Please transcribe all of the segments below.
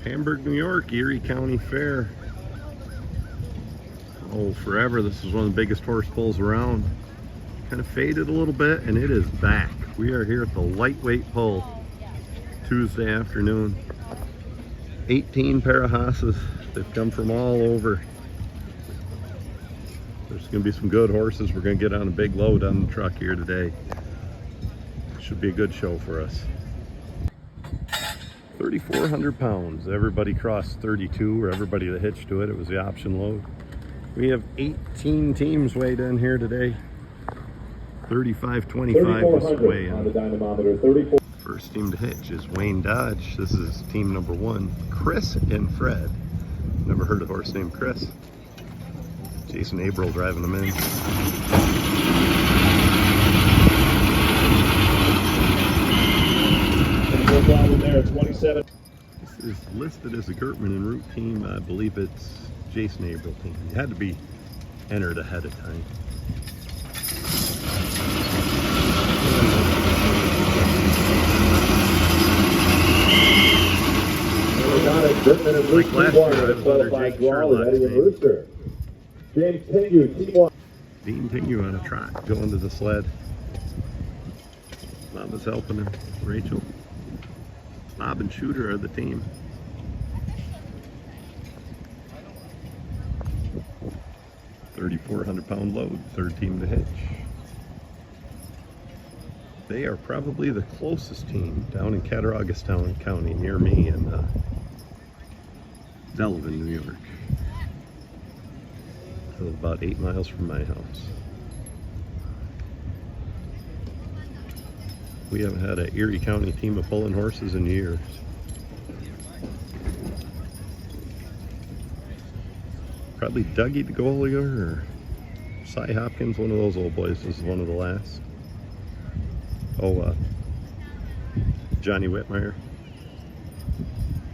Hamburg, New York, Erie County Fair. Oh, forever. This is one of the biggest horse pulls around. Kind of faded a little bit, and it is back. We are here at the lightweight pull Tuesday afternoon. 18 pair of hosses. They've come from all over. There's going to be some good horses. We're going to get on a big load on the truck here today. Should be a good show for us. 3,400 pounds. Everybody crossed 32, or everybody that hitched to it. It was the option load. We have 18 teams weighed in here today. 3525 was weigh in. First team to hitch is Wayne Dodge. This is team number 1. Chris and Fred. Never heard of a horse named Chris. Jason Averill driving them in. There, 27. This is listed as a Gertman and Root team. I believe it's Jason Averill team. You had to be entered ahead of time. Like last year, I was under Jake Sherlock's name. James Tingu, team 1. Dean Tingu on a trot, going to the sled. Bob is helping him. Rachel. Bob and Shooter are the team. £3,400 load, third team to hitch. They are probably the closest team down in Cattaraugus County, near me in Delavan, New York. So about 8 miles from my house. We haven't had an Erie County team of pulling horses in years. Probably Dougie the Golier or Cy Hopkins, one of those old boys. This is one of the last. Oh, Johnny Whitmire,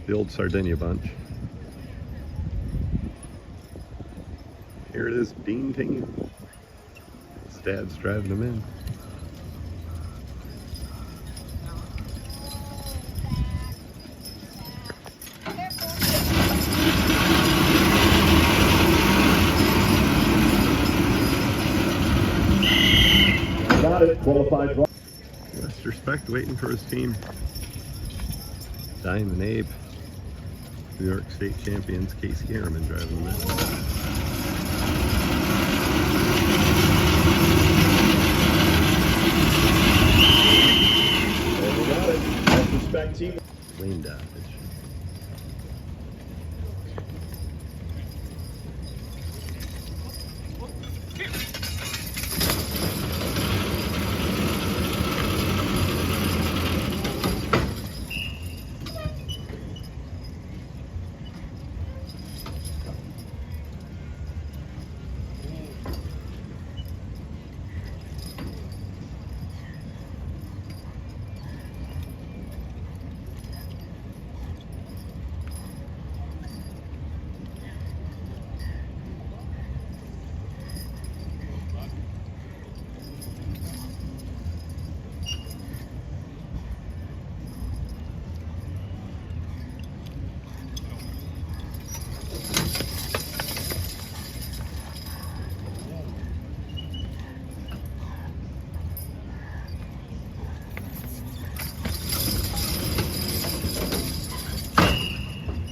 the old Sardinia bunch. Here it is, Dean Tingu. His dad's driving him in. Got it, qualified. Lester Specht waiting for his team. Diamond Abe, New York State champions, Casey Harriman driving them in. Got it. Lester Specht team. Wayne Dodge.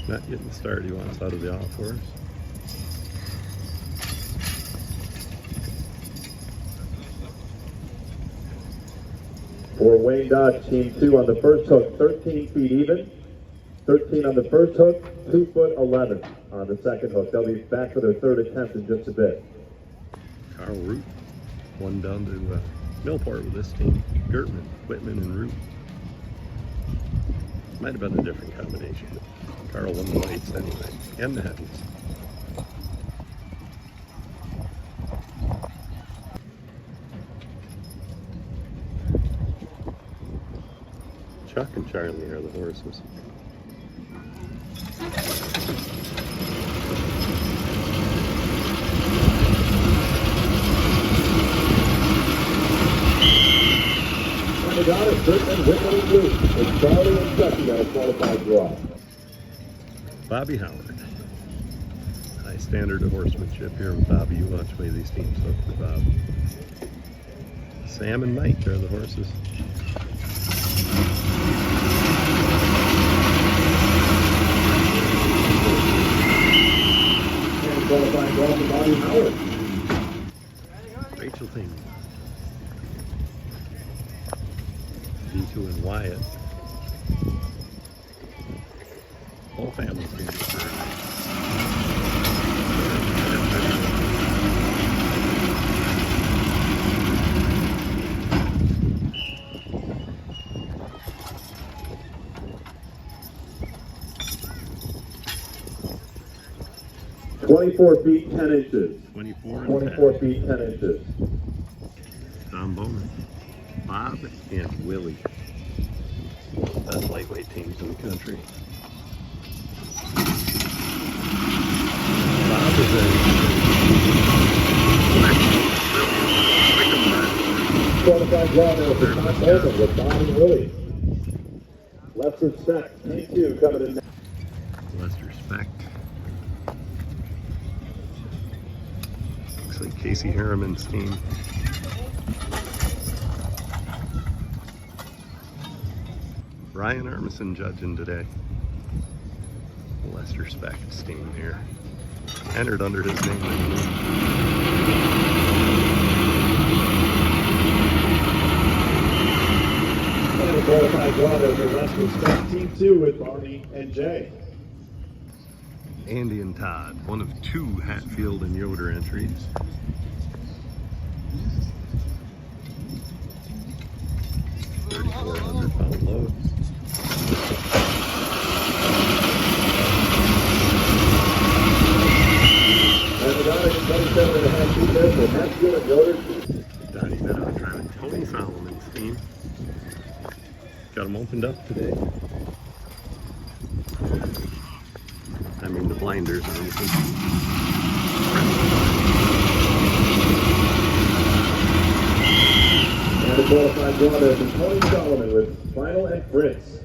Not getting the start he wants out of the off horse. For Wayne Dodge, team 2 on the first hook, 13 feet even. 13 on the first hook, 2 foot 11 on the second hook. They'll be back for their third attempt in just a bit. Carl Root, one down to Millport with this team. Gertman, Whitman, and Root. Might have been a different combination. Carl won the lights anyway, and the heavies. Chuck and Charlie are the horses. Got it, Brittman, Whitman, and Blue. It's Charlie and Chucky on a qualified draw. Bobby Howard. High standard of horsemanship here with Bobby. You watch the way these teams look for Bob. Sam and Mike are the horses. And qualifying draw for Bobby Howard. Rachel Ting. D2 and Wyatt. Whole family's going to be very nice. 24 feet 10 inches. 24 feet 10 inches. Tom Bowman, Bob, and Willie. Best lightweight teams in the country. Bob is a Qualified draw there for Tom Bowman with Bob and Willie. Let's respect T2 coming in. Let's respect. Looks like Casey Harriman's team. Ryan Armisen judging today. Lester Speck's team here. Entered under his name. And a qualified draw there for Lester Speck Team 2 with Barney and Jay. Andy and Todd, one of 2 Hatfield and Yoder entries. £3,400 load. And the Donnie 27.5 feet there for Hatfield and Yoder. Donnie Meadow driving Tony Solomon's team. Got them opened up today. I mean the blinders and everything. And a qualified draw there for Tony Solomon with Final and Fritz.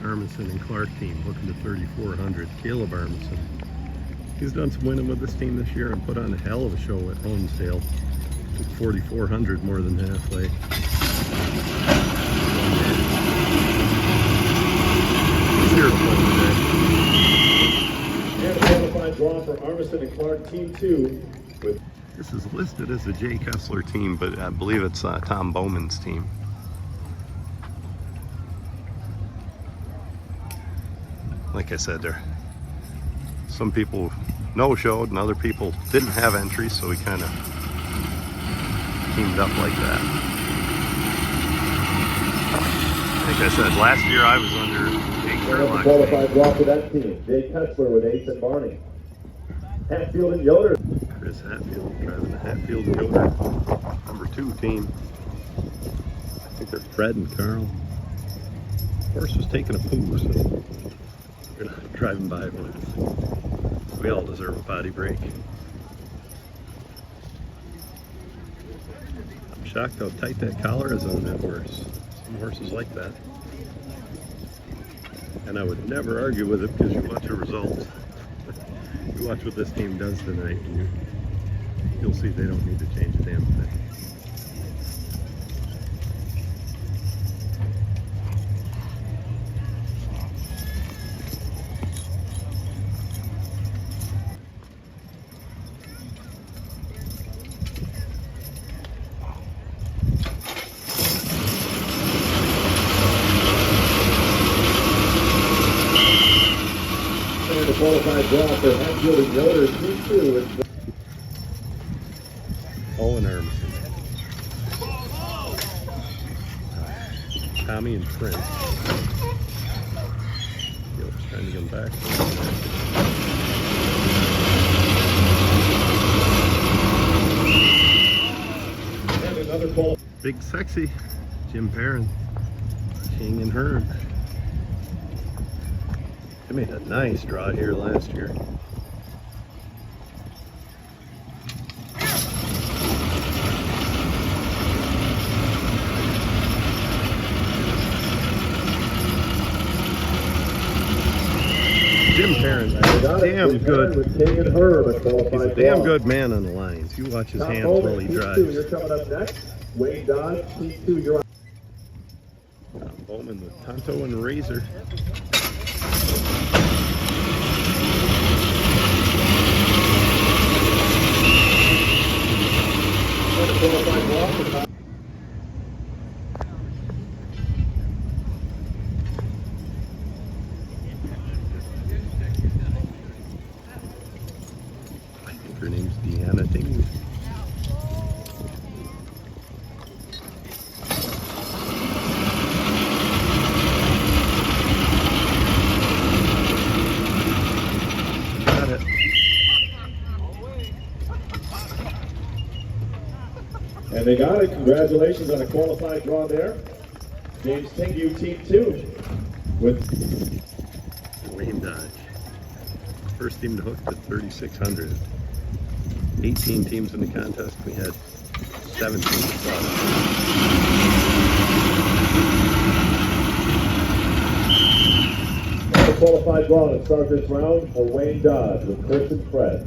Armisen and Clark team looking to 3,400. Caleb Armisen. He's done some winning with this team this year and put on a hell of a show at Honesdale. Took 4,400 more than halfway. He's here to play today. And a qualified draw for Armisen and Clark Team 2 with. This is listed as a Jay Kessler team, but I believe it's Tom Bowman's team. Like I said, there some people no-showed and other people didn't have entries, so we kind of teamed up like that. Like I said, last year I was under Jake Sherlock's Qualified draw for that team. Jay Kessler with Ace and Barney. Hatfield and Yoder. Chris Hatfield driving the Hatfield and Yoder number 2 team. I think they're Fred and Carl. Horse was taking a poo, so we're not driving by it once. We all deserve a potty break. I'm shocked how tight that collar is on that horse. Some horses like that. And I would never argue with it because you watch the results. You watch what this team does tonight and you'll see they don't need to change a damn thing. And a qualified draw for Hatfield and Yoder Team 2 with Owen Armisen. Tommy and Prince. Yelp's trying to get him back. and another qualified. Big Sexy, Jim Perrin, King and Hearn. They made a nice draw here last year. Jim Perrin. Damn good. With King and Herb at He's qualified a damn draw. good man on the lines. You watch his Tom hands while Bowman, he Team 2, drives. you're coming up next. Wayne Dodge, Team 2, you're on. Tom Bowman with Tonto and Razor. Qualified draw for Tom. I think her name's Deanna Ding. Got it. And they got it. Congratulations on a qualified draw there. James Tingu, Team 2. With Wayne Dodge. First team to hook at 3,600. 18 teams in the contest. We had 17 plus. a qualified draw to start this round for Wayne Dodge with Chris and Fred.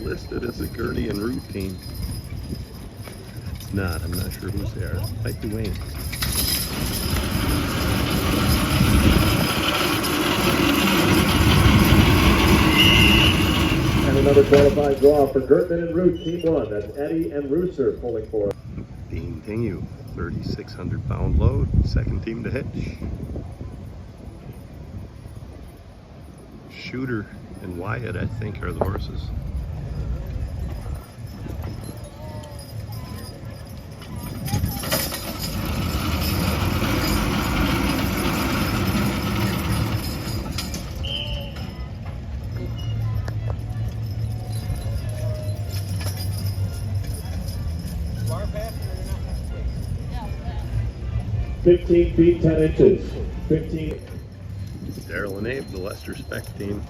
Listed as a Gertie and Root team. It's not. I'm not sure whose they are. Might be Wayne. And another qualified draw for Gertman and Root, Team 1. That's Eddie and Rooser pulling for. Dean Tingu, 3,600 pound load. Second team to hitch. Shooter and Wyatt, I think, are the horses. Far faster than that. 15 feet 10 inches. 15. Daryl and Abe, the Lester Spec team.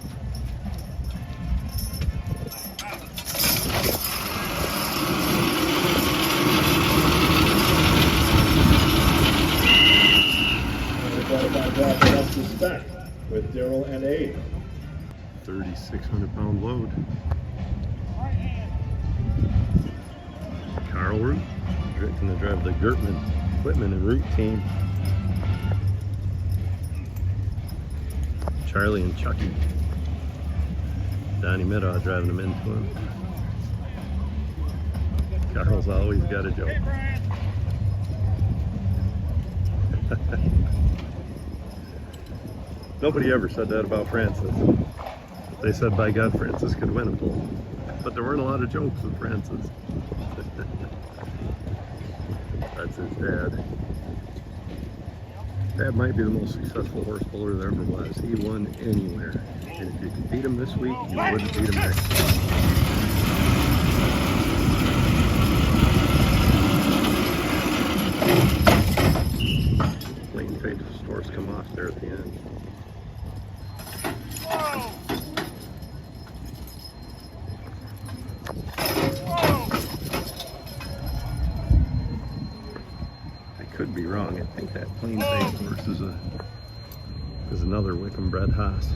Another qualified draw for Lester Spec with Daryl and Abe. 3,600 pound load. Carl Root, going to drive the Gertman, Whitman and Root team. Charlie and Chucky. Donnie Middaugh driving them into him. Carl's always got a joke. Nobody ever said that about Francis. They said, by God, Francis could win a pull. But there weren't a lot of jokes with Francis. That's his dad. Dad might be the most successful horse puller there ever was. He won anywhere. And if you could beat him this week, you wouldn't beat him next week. Plain face stores come off there at the end. Could be wrong. I think that plain face horse is another Wickham bred Haas.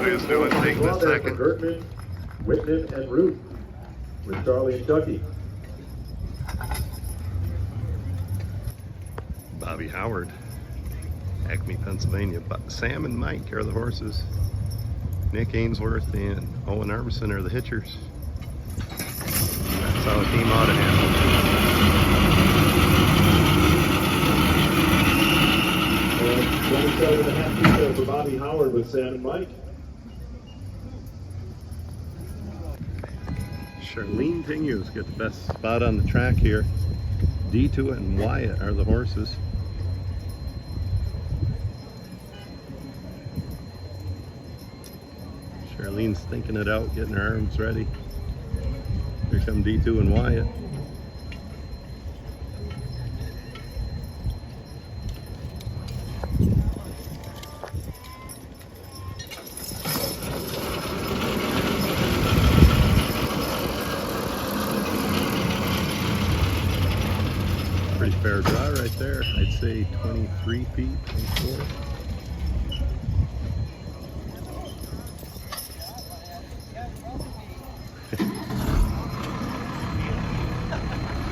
Is doing take the second. Gertman, Whitman, and Root with Charlie and Chucky. Bobby Howard, Acme, Pennsylvania. But Sam and Mike are the horses. Nick Ainsworth and Owen Armisen are the hitchers. That's how a team ought to handle it. 27.5 for Bobby Howard with Sam and Mike. Charlene Tingus get the best spot on the track here. D2 and Wyatt are the horses. Charlene's thinking it out, getting her arms ready. Here come D2 and Wyatt. Pretty fair draw right there. I'd say 23 feet, 24.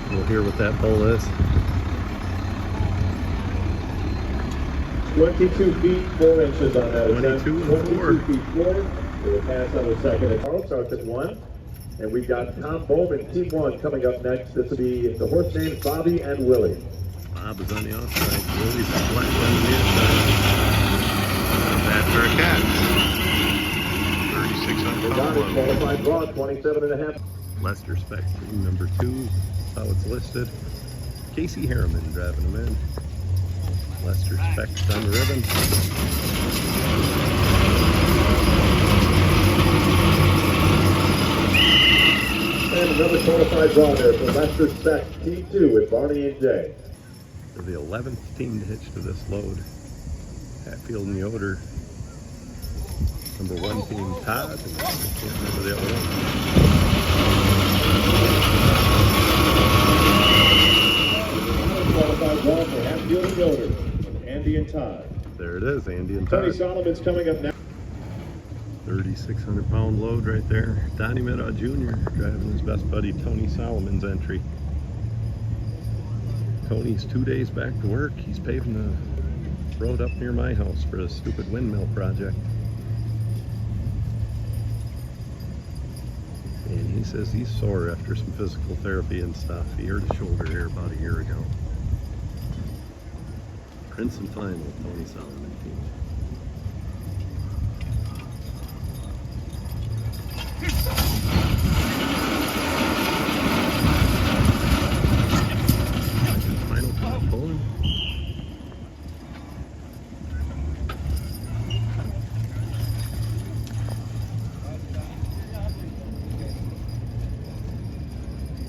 We'll hear what that bull is. 22 feet 4 inches on that. 22 and 4. 22 feet 4. We'll pass on the second. And Carl starts at 1. And we've got Tom Bowman, Team 1, coming up next. This will be the horse names Bobby and Willie. Bob is on the outside. Willie's flat on the inside. Not bad for a cat. 3,600 Got it. pound. Qualified draw, 27.5. Lester Spec, team number 2. How it's listed. Casey Harriman driving them in. Lester Speck's on the ribbon. And another qualified draw there for Lester Speck, Team 2 with Barney and Jay. They're the 11th team to hitch to this load. Hatfield and Yoder. Number 1 team Todd. And I can't remember the other one. Qualified draw for Hatfield and Yoder. Andy and Todd. There it is, Andy and Tony Todd. Solomon's coming up next. 3,600 pound load right there. Donnie Meadow Jr. driving his best buddy Tony Solomon's entry. Tony's 2 days back to work. He's paving the road up near my house for a stupid windmill project. And he says he's sore after some physical therapy and stuff. He hurt his shoulder here about a year ago. Prince and Final, Tony Solomon team. Final top pulling.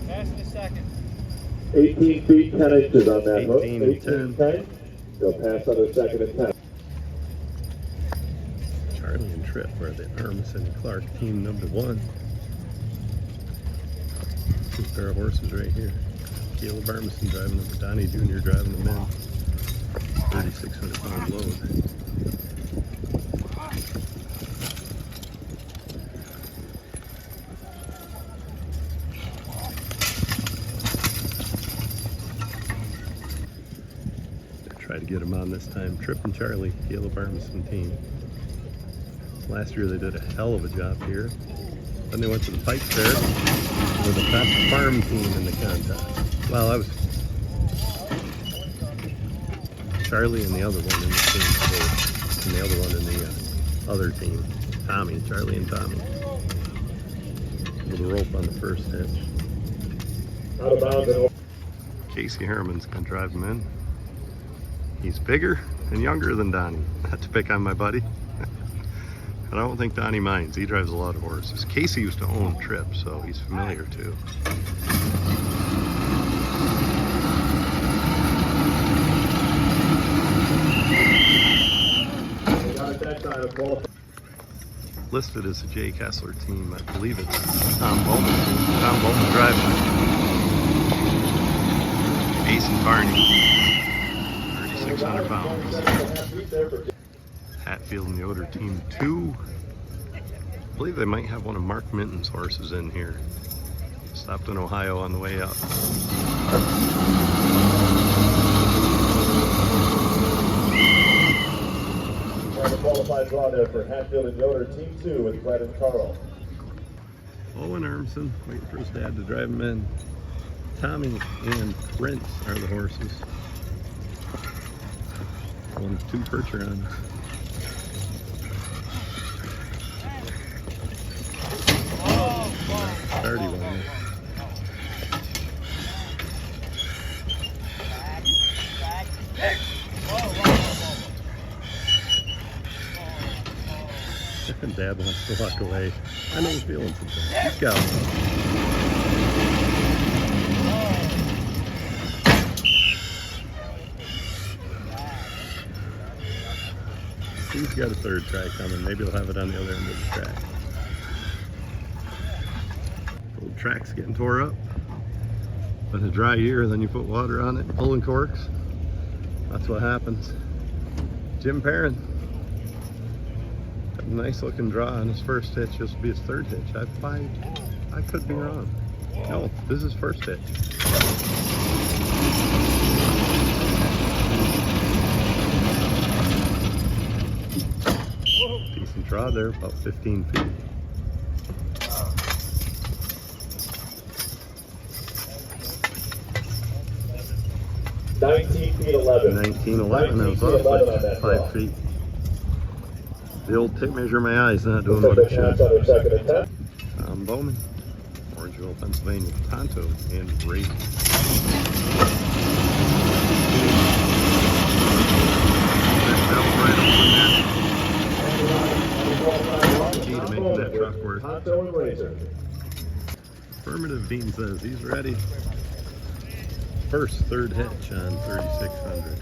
Pass in a second. 18 feet 10 inches on that hook. 18 and 10. 10. They'll pass on the second and 10. Charlie and Tripp are the Armisen and Clark team number 1. 2 pair of horses right here. Caleb Armisen driving them, Donnie Jr. driving them in. 3,600 pound load. Try to get them on this time. Tripp and Charlie, Caleb Armisen team. Last year they did a hell of a job here. Then they went to the Pike Fair. They were the best farm team in the contest. Well, I was Charlie and the other one in the team, and the other one in the other team. Tommy, Charlie and Tommy. With a rope on the first hitch. Out of bounds and over. Casey Harriman's gonna drive him in. He's bigger and younger than Donnie. Not to pick on my buddy. But I don't think Donnie minds. He drives a lot of horses. Casey used to own Tripp, so he's familiar too. Listed as a Jay Kessler team. I believe it's Tom Bowman. Tom Bowman driving. Ace and Barney. 3,600 pounds. Hatfield and Yoder team 2. I believe they might have one of Mark Minton's horses in here. Stopped in Ohio on the way up. qualified draw there for Hatfield and Yoder, Team 2 with Brett and Carl. Owen Armson waiting for his dad to drive him in. Tommy and Prince are the horses. One, 2 Percherons. Starty one. Dad wants to walk away. I know he's feeling something. He's got it. He's got a third track coming. Maybe he'll have it on the other end of the track. Old track's getting tore up. But a dry year, then you put water on it, pulling corks. That's what happens. Jim Perrin. A nice looking draw on his first hitch. This will be his third hitch. I could be wrong. No, this is his first hitch. Decent draw there, about 15 feet. $19.11. 19.11. That was off by 5 feet. The old tape measure in my eyes not doing what it should. Bowman, Orangeville, Pennsylvania, Tonto, and Brady. Key to making that truck work. Affirmative Dean says he's ready. First third hitch on 3600.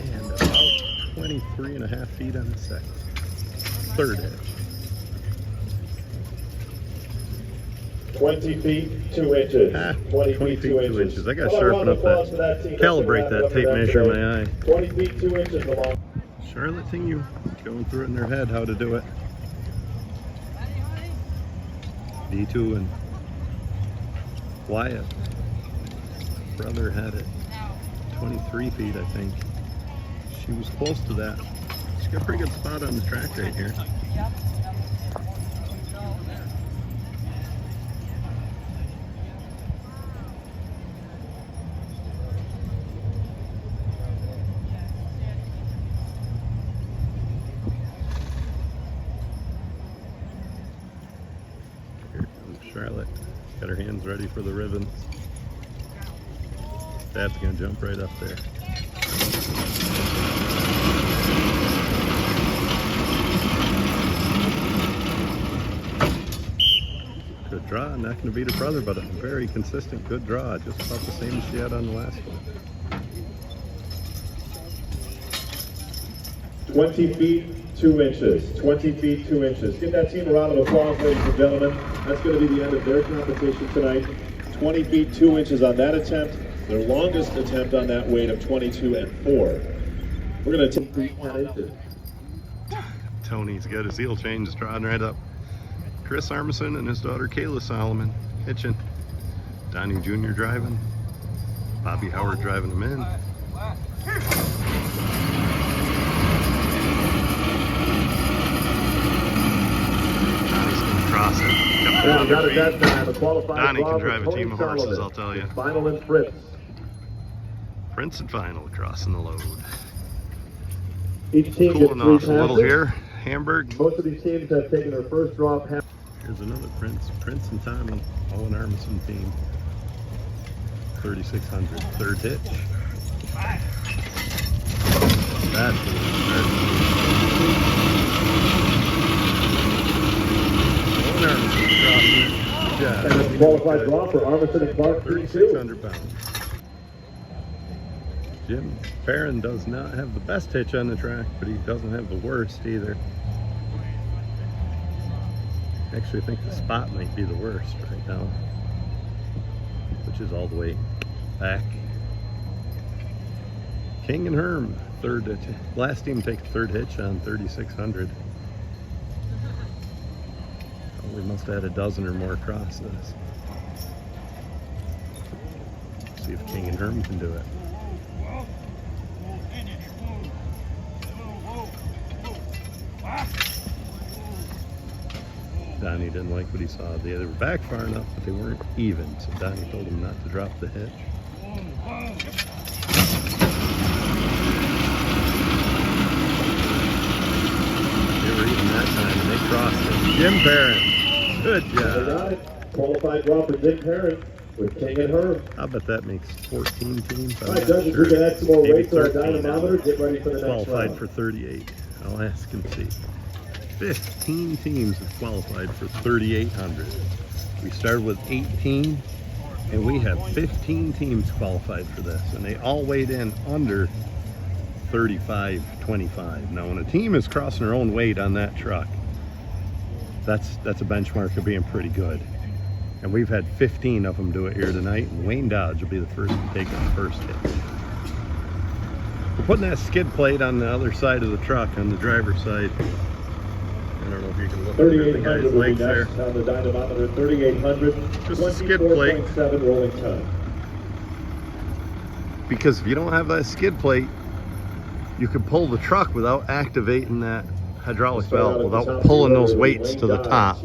And about 23.5 feet on the second. Third hitch. 20 feet, 2 inches. 20 feet, 2 inches. I got to sharpen up that, calibrate that tape measure in my eye. 20 feet, 2 inches along. Charlotte Tingu going through it in their head how to do it. D2 and Wyatt. Brother had it 23 feet, I think. She was close to that. She got a pretty good spot on the track right here. Here comes Charlotte. Got her hands ready for the ribbons. Dad's gonna jump right up there. Good draw, not gonna beat her brother, but a very consistent good draw, just about the same as she had on the last one. 20 feet, 2 inches. 20 feet, 2 inches. Give that team a round of applause, ladies and gentlemen. That's going to be the end of their competition tonight. 20 feet, 2 inches on that attempt. Their longest attempt on that weight of 22 and 4. We're going to take 10 inches. Tony's got his heel change drawing right up. Chris Armisen and his daughter Kayla Solomon hitching. Donnie Jr. driving. Bobby Howard driving them in. Cross it. Donnie can drive a team of horses, I'll tell you. Final and Fritz. Prince and Final crossing the load. Each team Cooling off a little passes. here. Hamburg. Most of these teams have taken their first draw pass. Here's another Prince. Prince and Tommy. Owen Armisen team. 3600. Third hitch. That's And a qualified draw for Armisen and Clark, 3,600 pounds. Jim Perrin does not have the best hitch on the track, but he doesn't have the worst either. Actually, I think the spot might be the worst right now, which is all the way back. King and Herm, third hitch. Last team take third hitch on 3,600. We must have had a dozen or more across this. See if King and Herm can do it. Donnie didn't like what he saw. They were back far enough, but they weren't even. So Donnie told him not to drop the hitch. They were even that time, and they crossed it. Jim Barron, good job. Qualified draw for Jim Barron with King and Herm. I bet that makes 14 teams. All right, judges, we can add some more Maybe weight to our 13 dynamometer. Get ready for the next qualified round. for 38. I'll ask and see. 15 teams have qualified for 3,800. We started with 18, and we have 15 teams qualified for this, and they all weighed in under 35.25. Now, when a team is crossing their own weight on that truck, that's a benchmark of being pretty good. And we've had 15 of them do it here tonight, and Wayne Dodge will be the first to take the first hit. We're putting that skid plate on the other side of the truck, on the driver's side. I don't know if you can look at the guy's 3,800 will be legs there. next on the dynamometer. 3,800. Just a skid plate. 24.7 rolling time. Because if you don't have that skid plate, you can pull the truck without activating that hydraulic valve, without pulling those weights to the top.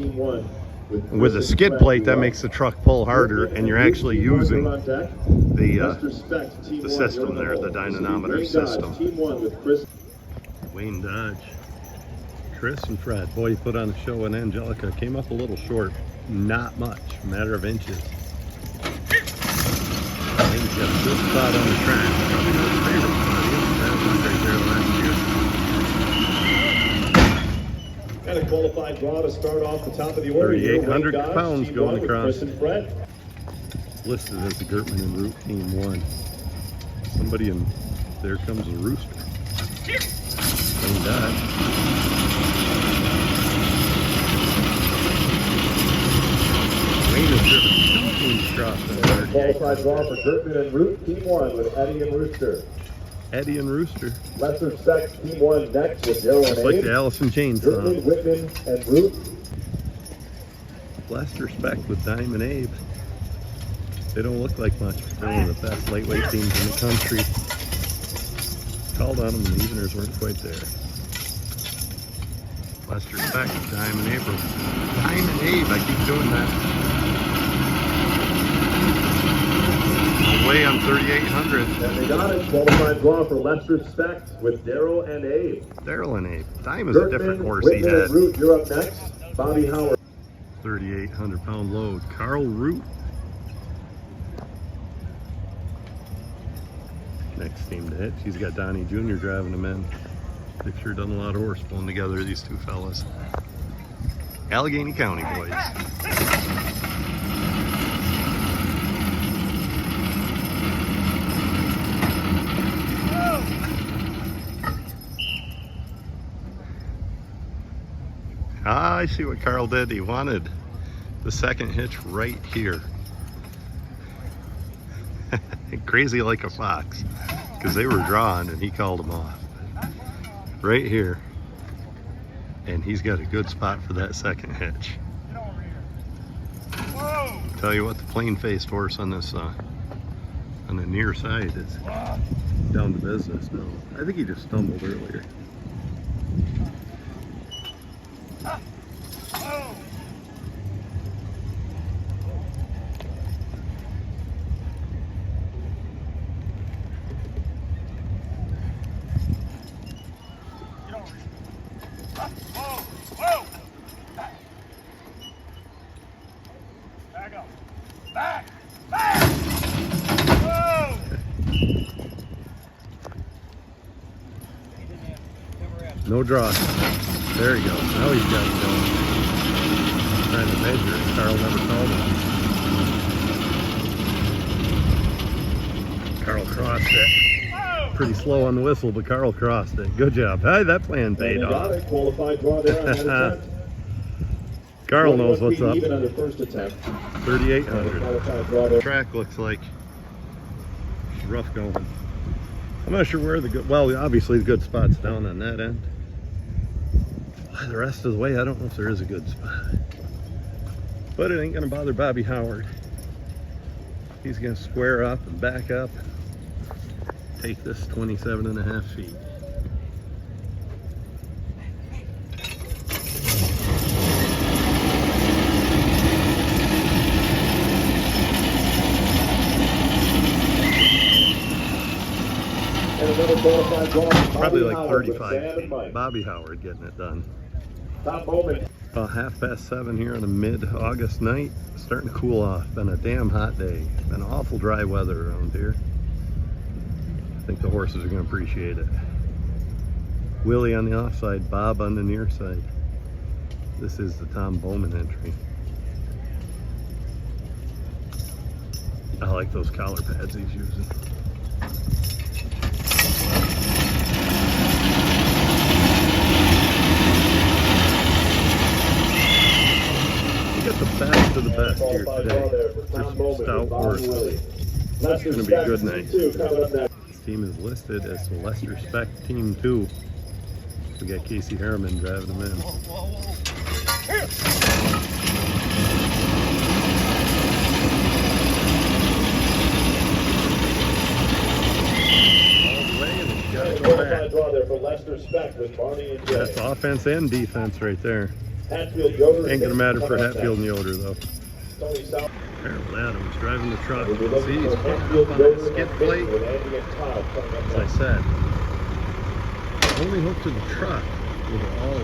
With a skid plate, that makes the truck pull harder, and you're actually using the system there, the dynamometer system. Wayne Dodge, Chris and Fred. Boy, you put on a show, and Angelica came up a little short. Not much, a matter of inches. Wayne's got a good spot on the track. Probably not his favorite spot. He was right there last year. And a qualified draw to start off the top of the order. 3,800 pounds Team going one with across. Chris and Fred. Listed as the Gertman and Root Team 1. Somebody in there comes the rooster. Wayne Dodge. Wayne has driven 2 teams across that. Qualified draw for Gertman and Root, Team 1 with Eddie and Rooster. Eddie and Rooster. Lesser Specs, Team 1 next with Daryl Just and like Abe. the Allison Chain Gertman, song. Whitman, and Root. Less respect with Dime and Abe. They don't look like much, but they're one of the best lightweight teams in the country. Called on them, and the eveners weren't quite there. Less respect with Dime and Abe. Dime and Abe, I keep doing that. Way on 3,800. And they got it. Qualified draw for Lester Specs with Daryl and Abe. Daryl and Abe. Dime is a different horse he Whitman, had. and Root, you're up next. Bobby Howard. 3,800 pound load. Carl Root. Next team to hit. He's got Donnie Jr. driving him in. They've sure done a lot of horse pulling together, these two fellas. Allegheny County boys. Ah, I see what Carl did. He wanted the second hitch right here. Crazy like a fox, because they were drawn and he called them off. Right here. And he's got a good spot for that second hitch. Tell you what, the plain-faced horse on this, on the near side is down to business now. I think he just stumbled earlier. No draw. There he goes. Now he's got it going. Trying to measure it. Carl never called him. Carl crossed it. Pretty slow on the whistle, but Carl crossed it. Good job. Hey, that plan paid off. Qualified draw there on that attempt. Carl knows what's up. Even on the first attempt. 3,800. Qualified draw there. Track looks like it's rough going. I'm not sure where the good, well, obviously the good spot's down on that end. The rest of the way, I don't know if there is a good spot. But it ain't gonna bother Bobby Howard. He's gonna square up and back up, take this 27.5 feet. Probably like 35 feet. Bobby Howard getting it done. Top moment. About 7:30 here on a mid-August night. Starting to cool off. Been a damn hot day. Been awful dry weather around here. I think the horses are going to appreciate it. Willie on the offside, Bob on the near side. This is the Tom Bowman entry. I like those collar pads he's using. Get the best of the best here today. There's some stout horses. It's going to be a good night. This team is listed as the Lester Spec Team 2. We got Casey Harriman driving them in. All the way, and it's got to go back. That's offense and defense right there. Ain't gonna matter for Hatfield and Yoder though. Harold Adams driving the truck. See, he's picking up on the skid plate. As I said, only hook to the truck with all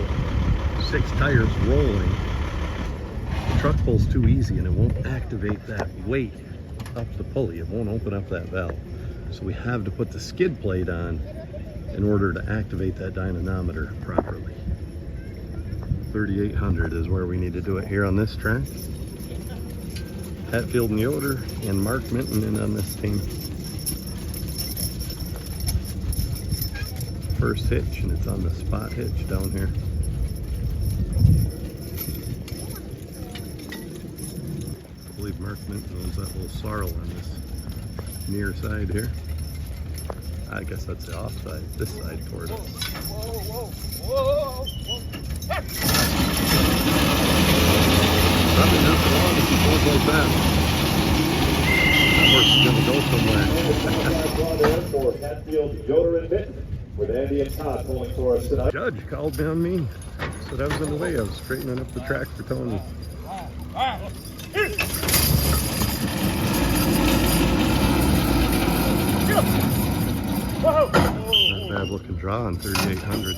6 tires rolling. The truck pulls too easy and it won't activate that weight up the pulley. It won't open up that valve. So we have to put the skid plate on in order to activate that dynamometer properly. 3,800 is where we need to do it here on this track. Hatfield and Yoder and Mark Minton in on this team. First hitch, and it's on the spot hitch down here. I believe Mark Minton owns that little sorrel on this near side here. I guess that's the off side, this side toward us. Probably not for long if he pulls like that. That horse is going to go somewhere. Judge called down me. Said I was in the way. I was straightening up the track for Tony. Not a bad looking draw on 3,800.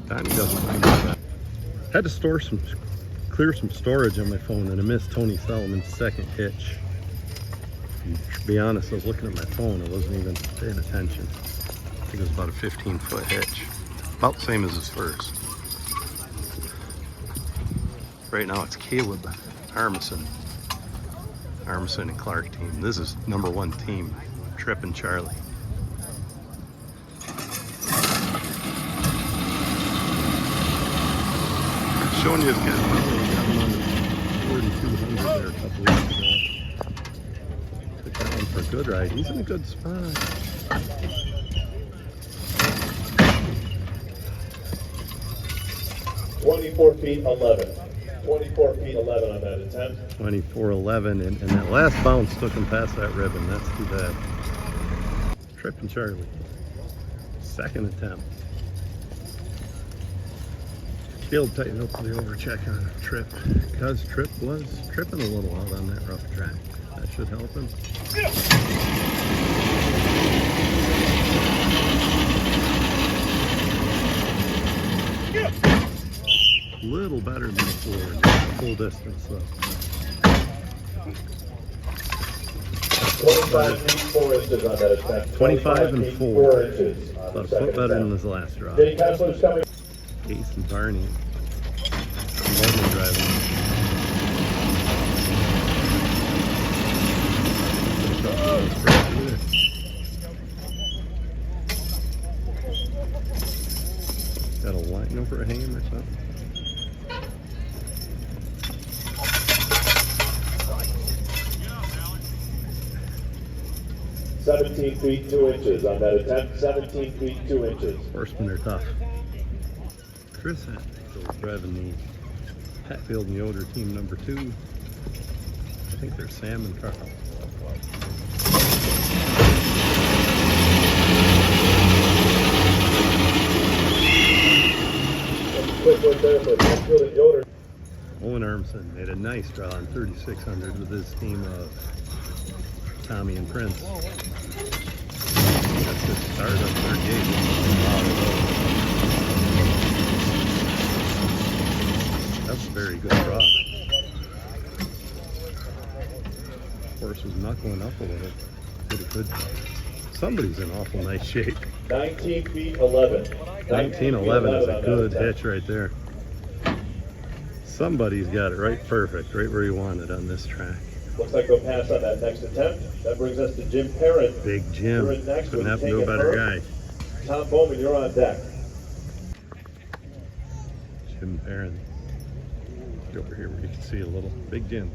Donnie doesn't mind that. Had to clear some storage on my phone, and I missed Tony Solomon's second hitch. And to be honest, I was looking at my phone. I wasn't even paying attention. I think it was about a 15-foot hitch. About the same as his first. Right now it's Caleb Armisen and Clark team. This is #1 team, Tripp and Charlie. Showing you again, got him on 4,200 there a couple weeks ago. Took that one for a good ride. He's in a good spot. $24.11. 24 feet 11 on that attempt. 24.11, and that last bounce took him past that ribbon. That's too bad. Tripp and Charlie. Second attempt. Caleb tightened up the overcheck on Tripp because Tripp was tripping a little out on that rough track. That should help him. Little better than before, full distance though. 25 feet 4 inches on that attempt. 25 and 4 inches. About a foot better than his last drop. Jay Kessler's coming. Case and Barney. Bowman driving. Got a line over a ham or something? 17 feet 2 inches on that attempt. 17 feet 2 inches. Horsemen are tough. Chris Hatfield is driving the Hatfield and Yoder team number 2. I think they're Sam and Carl. Quick one there for Hatfield and Yoder. Owen Armson made a nice draw on 3600 with his team of Tommy and Prince. That's the start of 38. That's a very good draw. Horse was knuckling up a little. Did a good. Somebody's in awful nice shape. 19 feet 11. 1911 is a good hitch right there. Somebody's got it right perfect, right where you want it on this track. Looks like they'll pass on that next attempt. That brings us to Jim Parent. Big Jim. You're in next Couldn't with happen to a King better and guy. Tom Bowman, you're on deck. Jim Perrin. Get over here where you can see a little. Big Jim.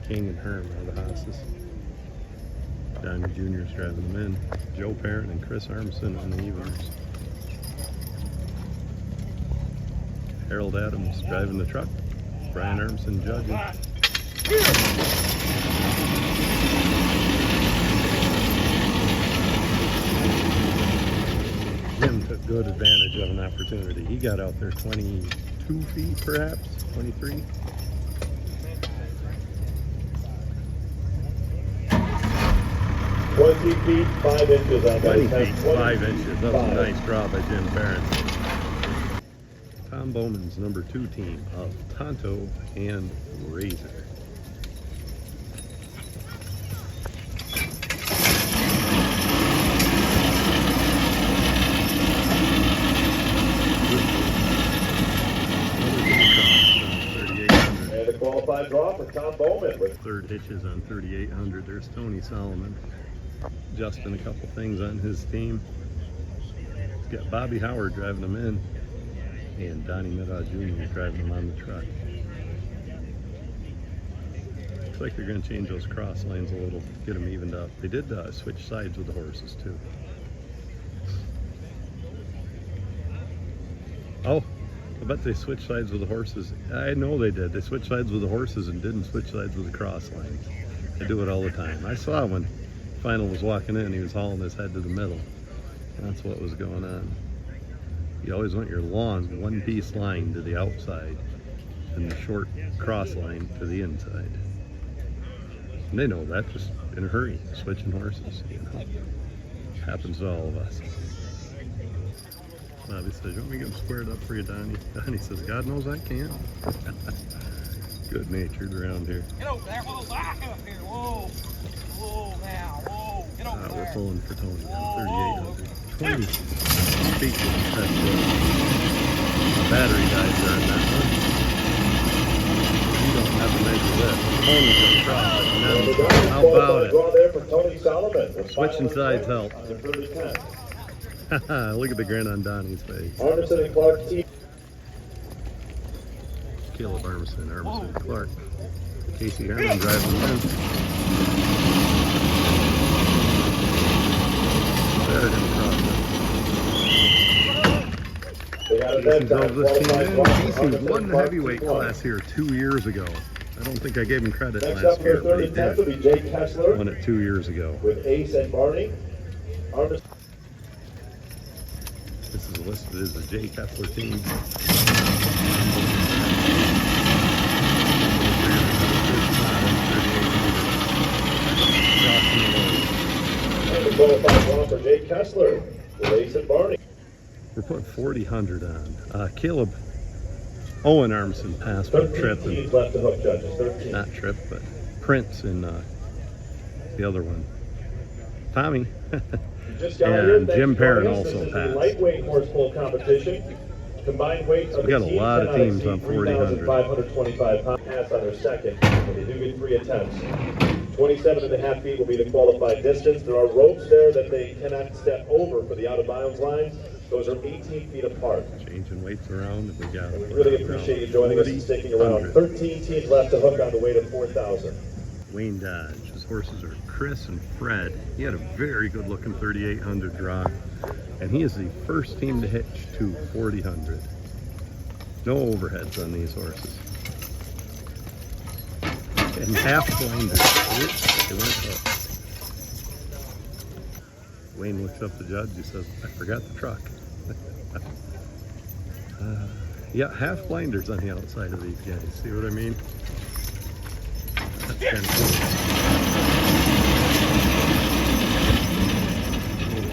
King and Herm are the hosses. Donnie Jr.'s driving them in. Joe Perrin and Chris Armson on the eveners. Harold Adams driving the truck. Brian Armson judging. Jim took good advantage of an opportunity. He got out there 22 feet perhaps, 23. feet 5 inches on 20 that. feet 5 inches. That was a nice draw by Jim Barron. Tom Bowman's number 2 team of Tonto and Razor. And a qualified draw for Tom Bowman. With Third hitches on 3800. There's Tony Solomon. Justin a couple things on his team. He's got Bobby Howard driving them in. And Donnie Middaugh Jr. is driving them on the truck. Looks like they're going to change those cross lines a little, get them evened up. They did switch sides with the horses too. Oh, I bet they switched sides with the horses. I know they did. They switched sides with the horses and didn't switch sides with the cross lines. They do it all the time. I saw when Final was walking in, he was hauling his head to the middle. That's what was going on. You always want your long one-piece line to the outside and the short cross line to the inside. And they know that, just in a hurry, switching horses, you know. Happens to all of us. Bobby says, you want me to get them squared up for you, Donnie? Donnie says, God knows I can. Good-natured around here. Get over there. Whoa, back up here. Whoa. Whoa, now. Whoa. Get over there. We're pulling for Tony on 3800. 20 feet. That's good. The battery dies there in that one. You don't have to measure this. Tony's going to drop it. Now, how about it? Draw there for Tony Solomon. Switching sides help. On the 30-10. Look at the grin on Donnie's face. Armisen and Clark team. Caleb Armisen and Clark. Casey Herman driving them in. They're going to cross it. Casey's over this team in. Casey won the heavyweight class here 2 years ago. I don't think I gave him credit Next last up year, for but he 30-10 will be did. Jay Kessler Won it 2 years ago. with Ace and Barney. Armisen. This is listed as the Jay Kessler team. And the qualified draw for Jay Kessler with Ace and Barney. We're putting 40-100 on. Caleb Owen Armson passed with 13 Tripp. teams left to hook, judges. 13. Not Tripp, but Prince and the other one. Tommy. Just got here. And Thanks Jim for Parent joining us. also This is the passed. lightweight horse pull competition. Combined weight of we got the a team lot of cannot teams exceed on 40-100. 3,525 pounds. Pass on their second, but they do get 3 attempts. 27.5 feet will be the qualified distance. There are ropes there that they cannot step over for the out-of-bounds lines. Those are 18 feet apart. Changing weights around, and we got. And we really appreciate you joining us and sticking around. 13 teams left to hook on the way to 4,000. Wayne Dodge. His horses are Chris and Fred. He had a very good looking 3,800 draw, and he is the first team to hitch to 4,000. No overheads on these horses. And half blinders. Oops, they went up. Wayne looks up the judge. He says, I forgot the truck. Yeah, half blinders on the outside of these guys. See what I mean? That's kind of cool.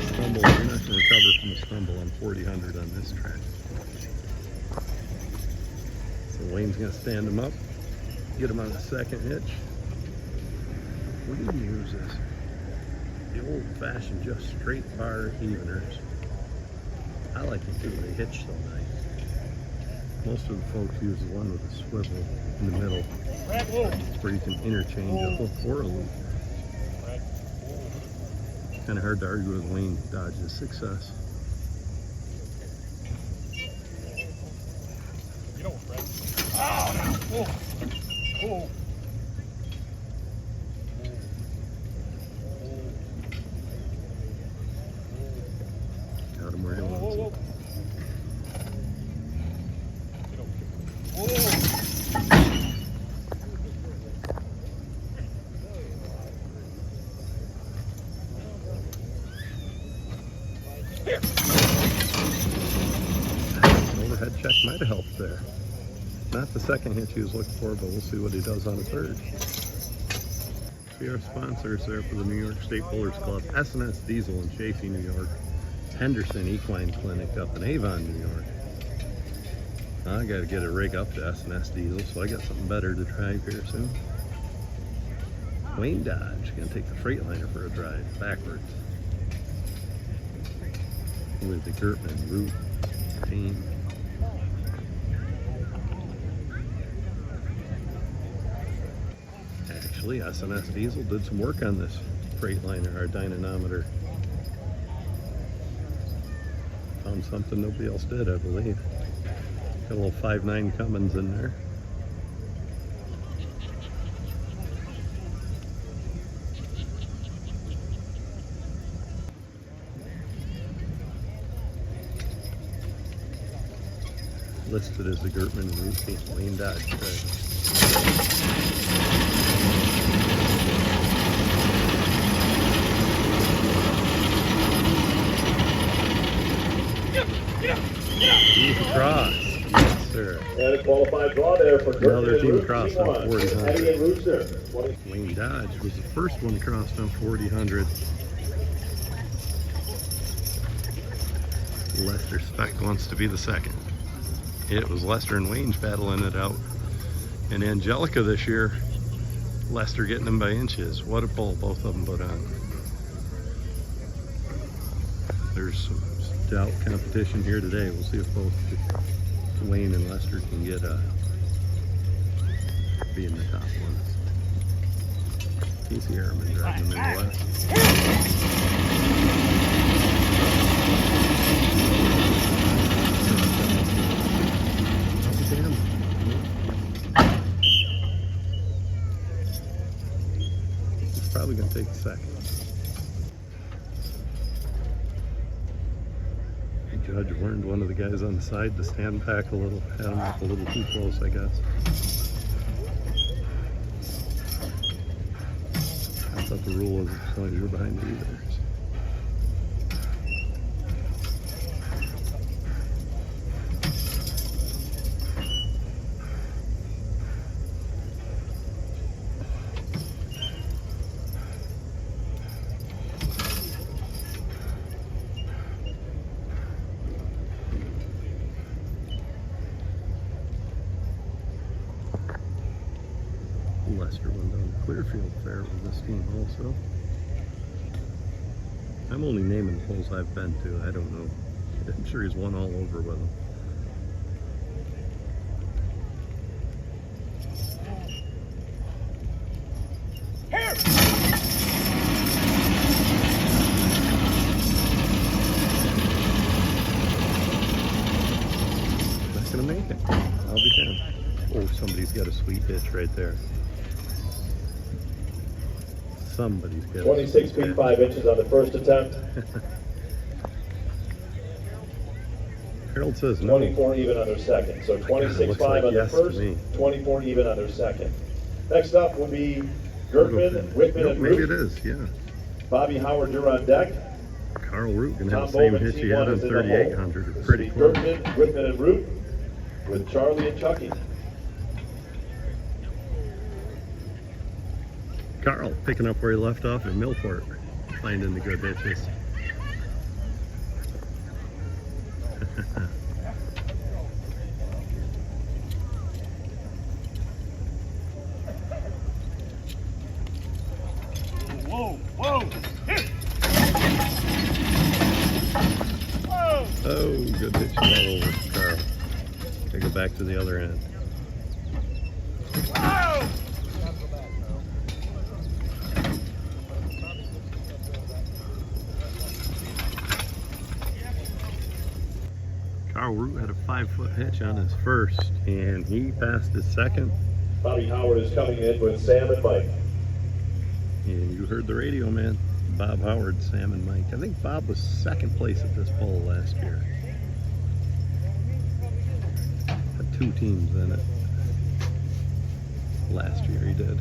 Stumble. You're not going to recover from a stumble on 4000 on this track. So Wayne's going to stand him up, get him on the second hitch. What do you use this? The old-fashioned, just straight bar eveners. I like it too. They hitch so nice. Most of the folks use the one with a swivel in the middle, where you can interchange a hook or a loop. Kind of hard to argue with Wayne Dodge's success. Get over, Fred. Oh, no. Oh. Got him where he wants him. Overhead check might have helped there. Not the second hitch he was looking for, but we'll see what he does on a third. See our sponsors there for the New York State Pullers Club: S&S Diesel in Chaffee, New York; Henderson Equine Clinic up in Avon, New York. I got to get a rig up to S&S Diesel, so I got something better to drive here soon. Wayne Dodge going to take the Freightliner for a drive backwards with the Gertman Root team. Actually, S&S Diesel did some work on this Freightliner, our dynamometer. Found something nobody else did, I believe. Got a little 5.9 Cummins in there. Listed as the Gertman Root Wayne Dodge track. Team cross. Yes, sir. And a qualified draw there for Another Gertman team Root, cross on 4000. Eddie and Rooster. Wayne Dodge was the first one crossed on 4000. Lester Speck wants to be the second. It was Lester and Wayne's battling it out. And Angelica this year, Lester getting them by inches. What a pull both of them put on. There's some stout competition here today. We'll see if both Wayne and Lester can get be in the top ones. Casey Harriman driving them in the left. He's probably going to take a second. The judge warned one of the guys on the side to stand back a little, had him up a little too close, I guess. I thought the rule was as long as you're behind the evens. Lester went down the Clearfield Fair with this team also. I'm only naming the polls I've been to. I don't know. I'm sure he's won all over with them. Not gonna make it. I'll be damned. Oh, somebody's got a sweet hitch right there. Somebody's got 26 feet 5 inches on the first attempt. Harold says no. 24 even on their second. So 26.5 like on the yes to first, me. 24 even on their second. Next up will be Gertman, Whitman, Nope, and maybe Root. it is, yeah. Bobby Howard, you're on deck. Carl Root gonna have Tom the same Bowman, hitch he team had one, on is in the hole. 3800. This will Pretty be close. Gertman, Whitman, and Root with Charlie and Chucky. Carl picking up where he left off in Millport, finding the good hitches. Whoa, whoa. Hit. Whoa. Oh, good hitch all over Carl. They go back to the other end. Whoa. Carl Root had a 5-foot hitch on his first, and he passed his second. Bobby Howard is coming in with Sam and Mike. And you heard the radio, man. Bob Howard, Sam, and Mike. I think Bob was second place at this poll last year. Had 2 teams in it. Last year he did.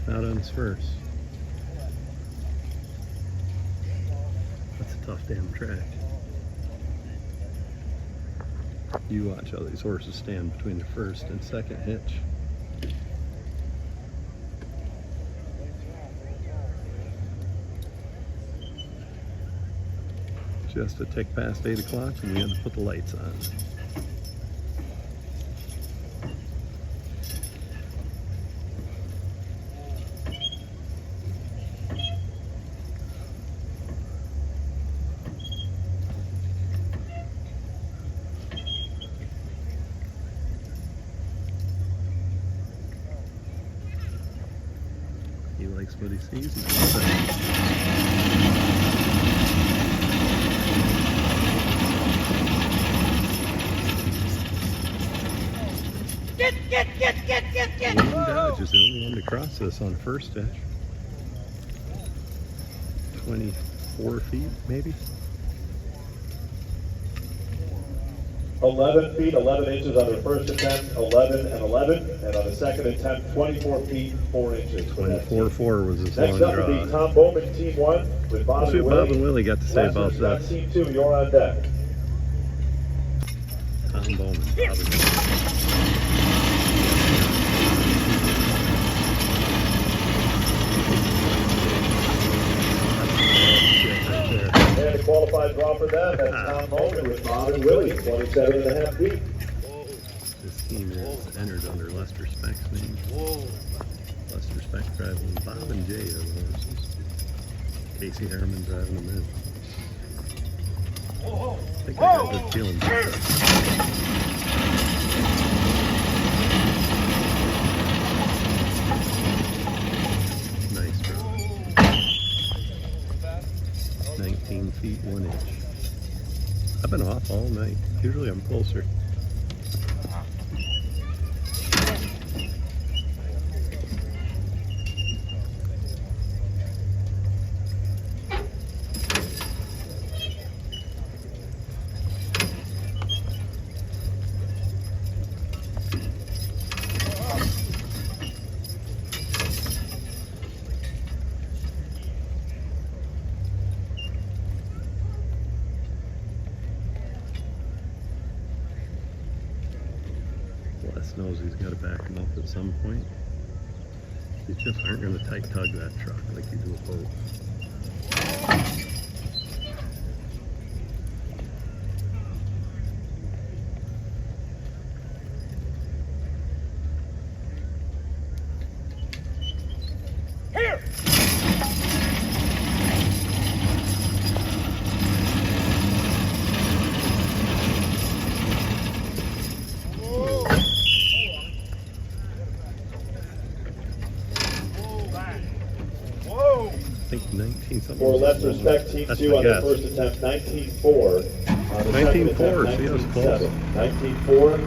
Not on his first. That's a tough damn track. You watch how these horses stand between the first and second hitch. Just a tick past 8 o'clock and we had to put the lights on. He likes what he sees. He's gonna say. William Dodge is the only one to cross this on first hitch. 24 feet, maybe? 11 feet, 11 inches on their first attempt, 11 and 11. And on the second attempt, 24 feet, 4 inches. 24-4 was his long Next up will draw. be Tom Bowman, Team 1, with Bob Let's see and what Bob Willie. and Willie got to say about Lesnar, this. Team 2, you're on deck. Tom Bowman, Bob and Willie. And a qualified draw for them, that's Tom Bowman with Bob and Willie, 27.5 feet. This team is entered under Lester Speck's name. Whoa. Lester Speck driving Bob and Jay are the horses. Casey Harriman driving them in. Whoa. I think I got a good feeling about that. Nice draw. 19 feet 1 inch. I've been off all night. Usually I'm closer. Les knows he's got to back him up at some point. You just aren't going to tight tug that truck like you do a boat. Here. Whoa. think 19 something. For less respect, team That's 2 my on guess. their first attempt, 19-4. 19-4, see, that was close. 19-4,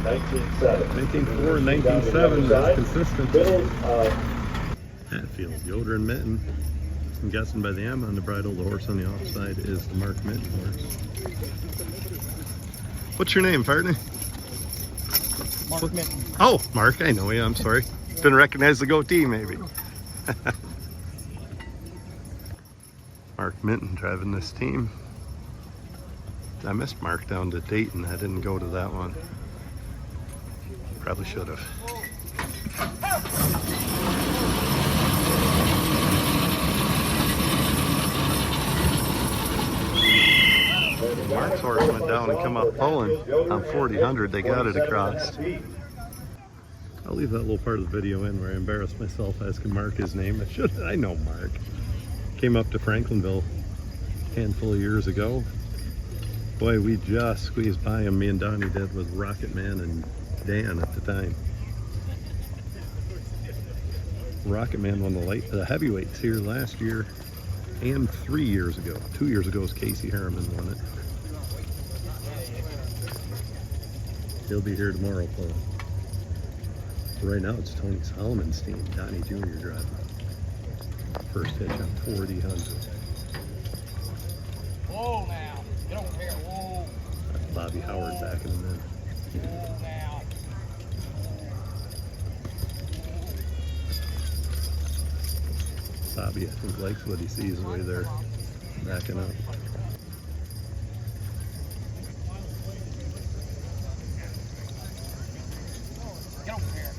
19-7. 19-4 and 19-7, that's consistent. Middle, Hatfield, Yoder and Mitten. I'm guessing by the M on the bridle, the horse on the offside is the Mark Mitten horse. What's your name, partner? Mark Mitten. Oh, Mark, I know you, I'm sorry. Didn't recognize the goatee, maybe. Mark Minton driving this team. I missed Mark down to Dayton. I didn't go to that one. Probably should have. Mark's horse went down and come up pulling on 4000. They got it across. I'll leave that little part of the video in where I embarrassed myself asking Mark his name. I know Mark. Came up to Franklinville a handful of years ago. Boy, we just squeezed by him. Me and Donnie did with Rocket Man and Dan at the time. Rocket Man won the heavyweights here last year and 3 years ago. 2 years ago was Casey Harriman won it. He'll be here tomorrow, Paul. Right now it's Tony Solomon's team, Donnie Jr. driving. First hitch on 4000. Whoa now. Get over here. Whoa. That's Bobby Howard back in a minute. Whoa now. Bobby, I think, likes what he sees the way they're backing up. Get over here.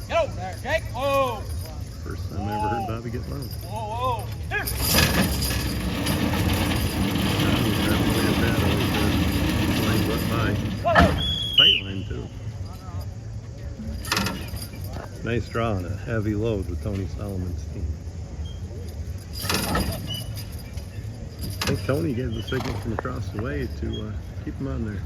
Get over there, Jake. Whoa. First time I ever heard Bobby get loud. Whoa, whoa. Donnie's driving away at that, always line went by. Tight line, too. Nice draw on a heavy load with Tony Solomon's team. I think Tony gave the signal from across the way to keep him on there.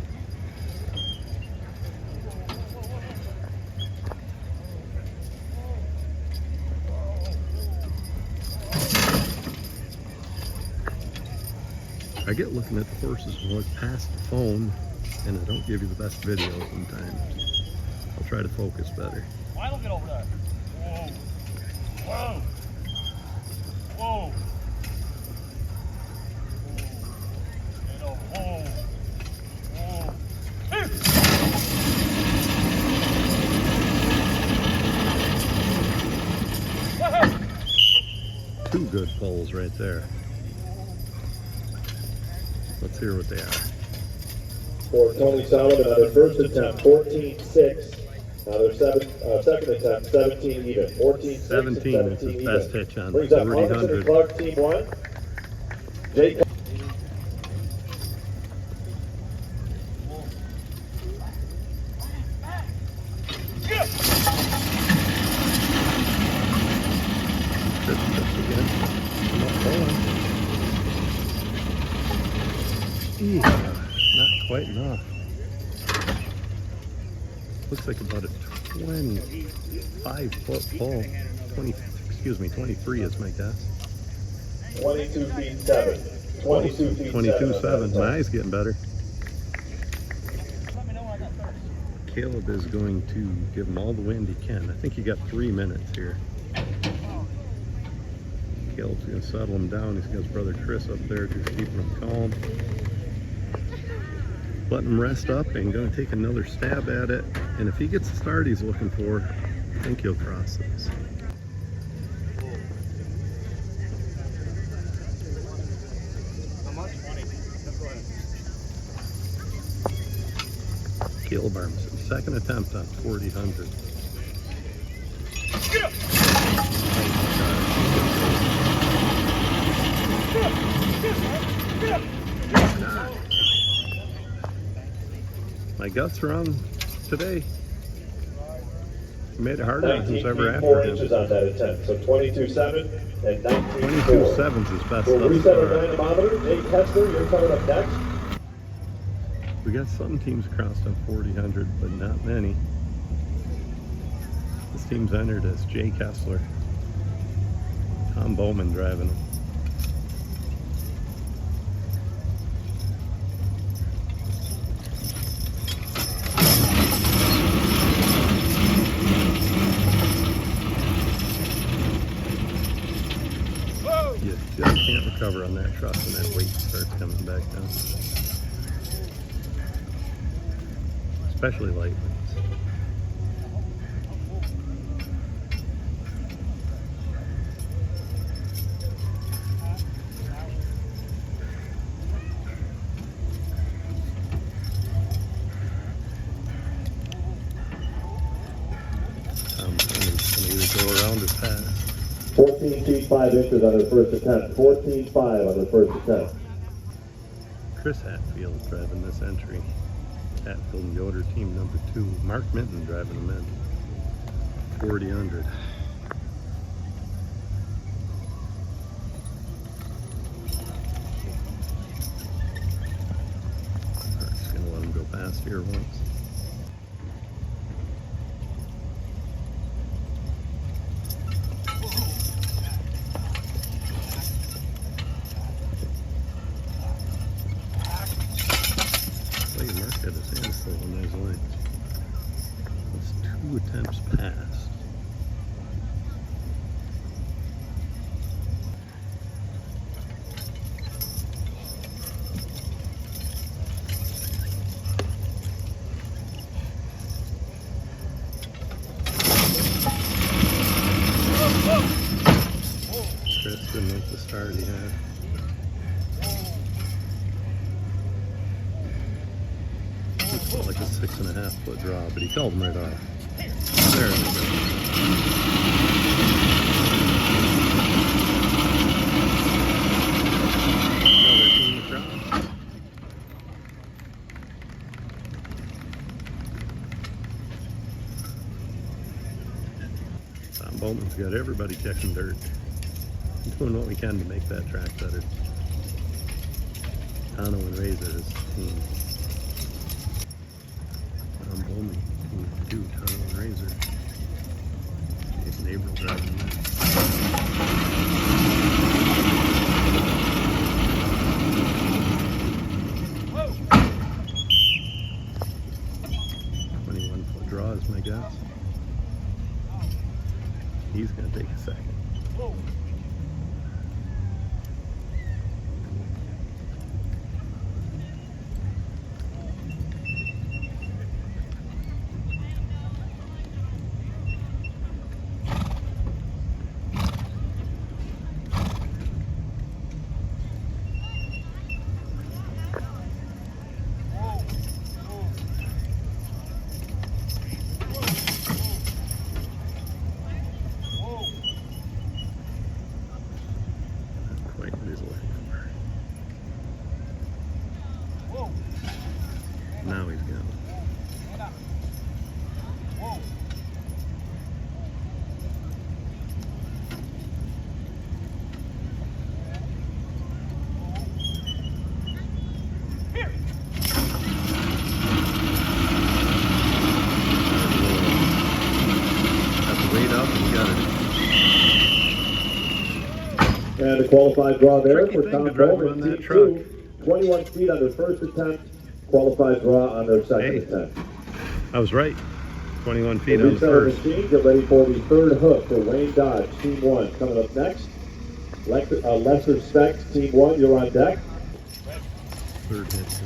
I get looking at the horses and look past the phone, and I don't give you the best video sometimes. I'll try to focus better. Why don't get over there? Whoa. Whoa. Whoa. Get over. Whoa. Whoa. Two good poles right there. Let's hear what they are. for Tony Solomon on their first attempt, 14-6. Now their second attempt, 17 even. 14-6 17 and is 17 his best even. hitch on Brings up 4000. Hawkinson and Clark, team 1. Jake. Not quite enough. Looks like about a 25-foot pole. 23 is my guess. 22 feet 7. 22 feet 22.7. My eye's getting better. Let me know when I got thirst. Caleb is going to give him all the wind he can. I think he got 3 minutes here. Caleb's going to settle him down. He's got his brother Chris up there just keeping him calm. Letting him rest up and going to take another stab at it. And if he gets the start he's looking for, I think he'll cross this. How much? 20. Let's go ahead. Caleb Armisen, second attempt on 4000. Get up! Get up! My guts wrong today. He made it harder than who's 19 ever feet after 4 him. inches on that attempt. So 22.7 and 19.4. 22.7's his best We'll thus reset our far. dynamometer. Jake Kessler, you're coming up next. We got some teams crossed on 4000, but not many. This team's entered as Jay Kessler. Tom Bowman driving them. You just can't recover on that truck when that weight starts coming back down. Especially lightweights. Gonna either go around or pass. 14 feet 5 inches on their first attempt. 14.5 on their first attempt. Chris Hatfield driving this entry. Hatfield and Yoder team number 2. Mark Minton driving them in. 40-100. Mark's gonna let him go past here once. Mark had his hands full on those lines. That's 2 attempts passed. Chris didn't make the start he had. Like a 6.5 foot draw, but he called him right off. There we go. Another team draw. Tom Bowman's got everybody kicking dirt. Doing what we can to make that track better. Tano and Razor is team. Tom Bowman, team 2, Tano and Razor. His neighbor driving them. 21-foot draw is my guess. He's going to take a second. Now he's gone. Got the weight up and got it. And a qualified draw there Tricky for thing Tom to drive Bowman, on that team truck. 2. 21 feet on their first attempt. Qualified draw on their second Hey. attempt. I was right. 21 feet The on the reset first. machine, get ready for the third hook for Wayne Dodge, Team 1. Coming up next, Lesser Specs, Team 1, you're on deck. Third hit.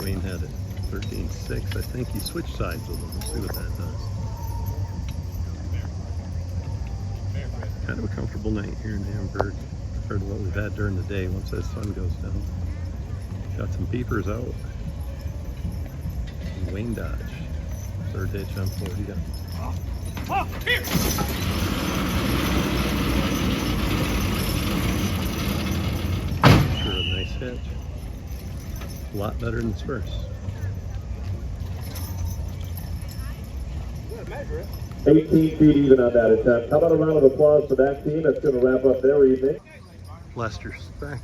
Wayne had it 13.6. I think he switched sides with him. We'll see what that does. Kind of a comfortable night here in Hamburg compared to what we've had during the day once that sun goes down. Got some peepers out. And Wayne Dodge. Third hitch on 40 down. Sure, a nice hitch. A lot better than the first. 18 feet even on that attempt. How about a round of applause for that team? That's going to wrap up their evening. Lester Speck.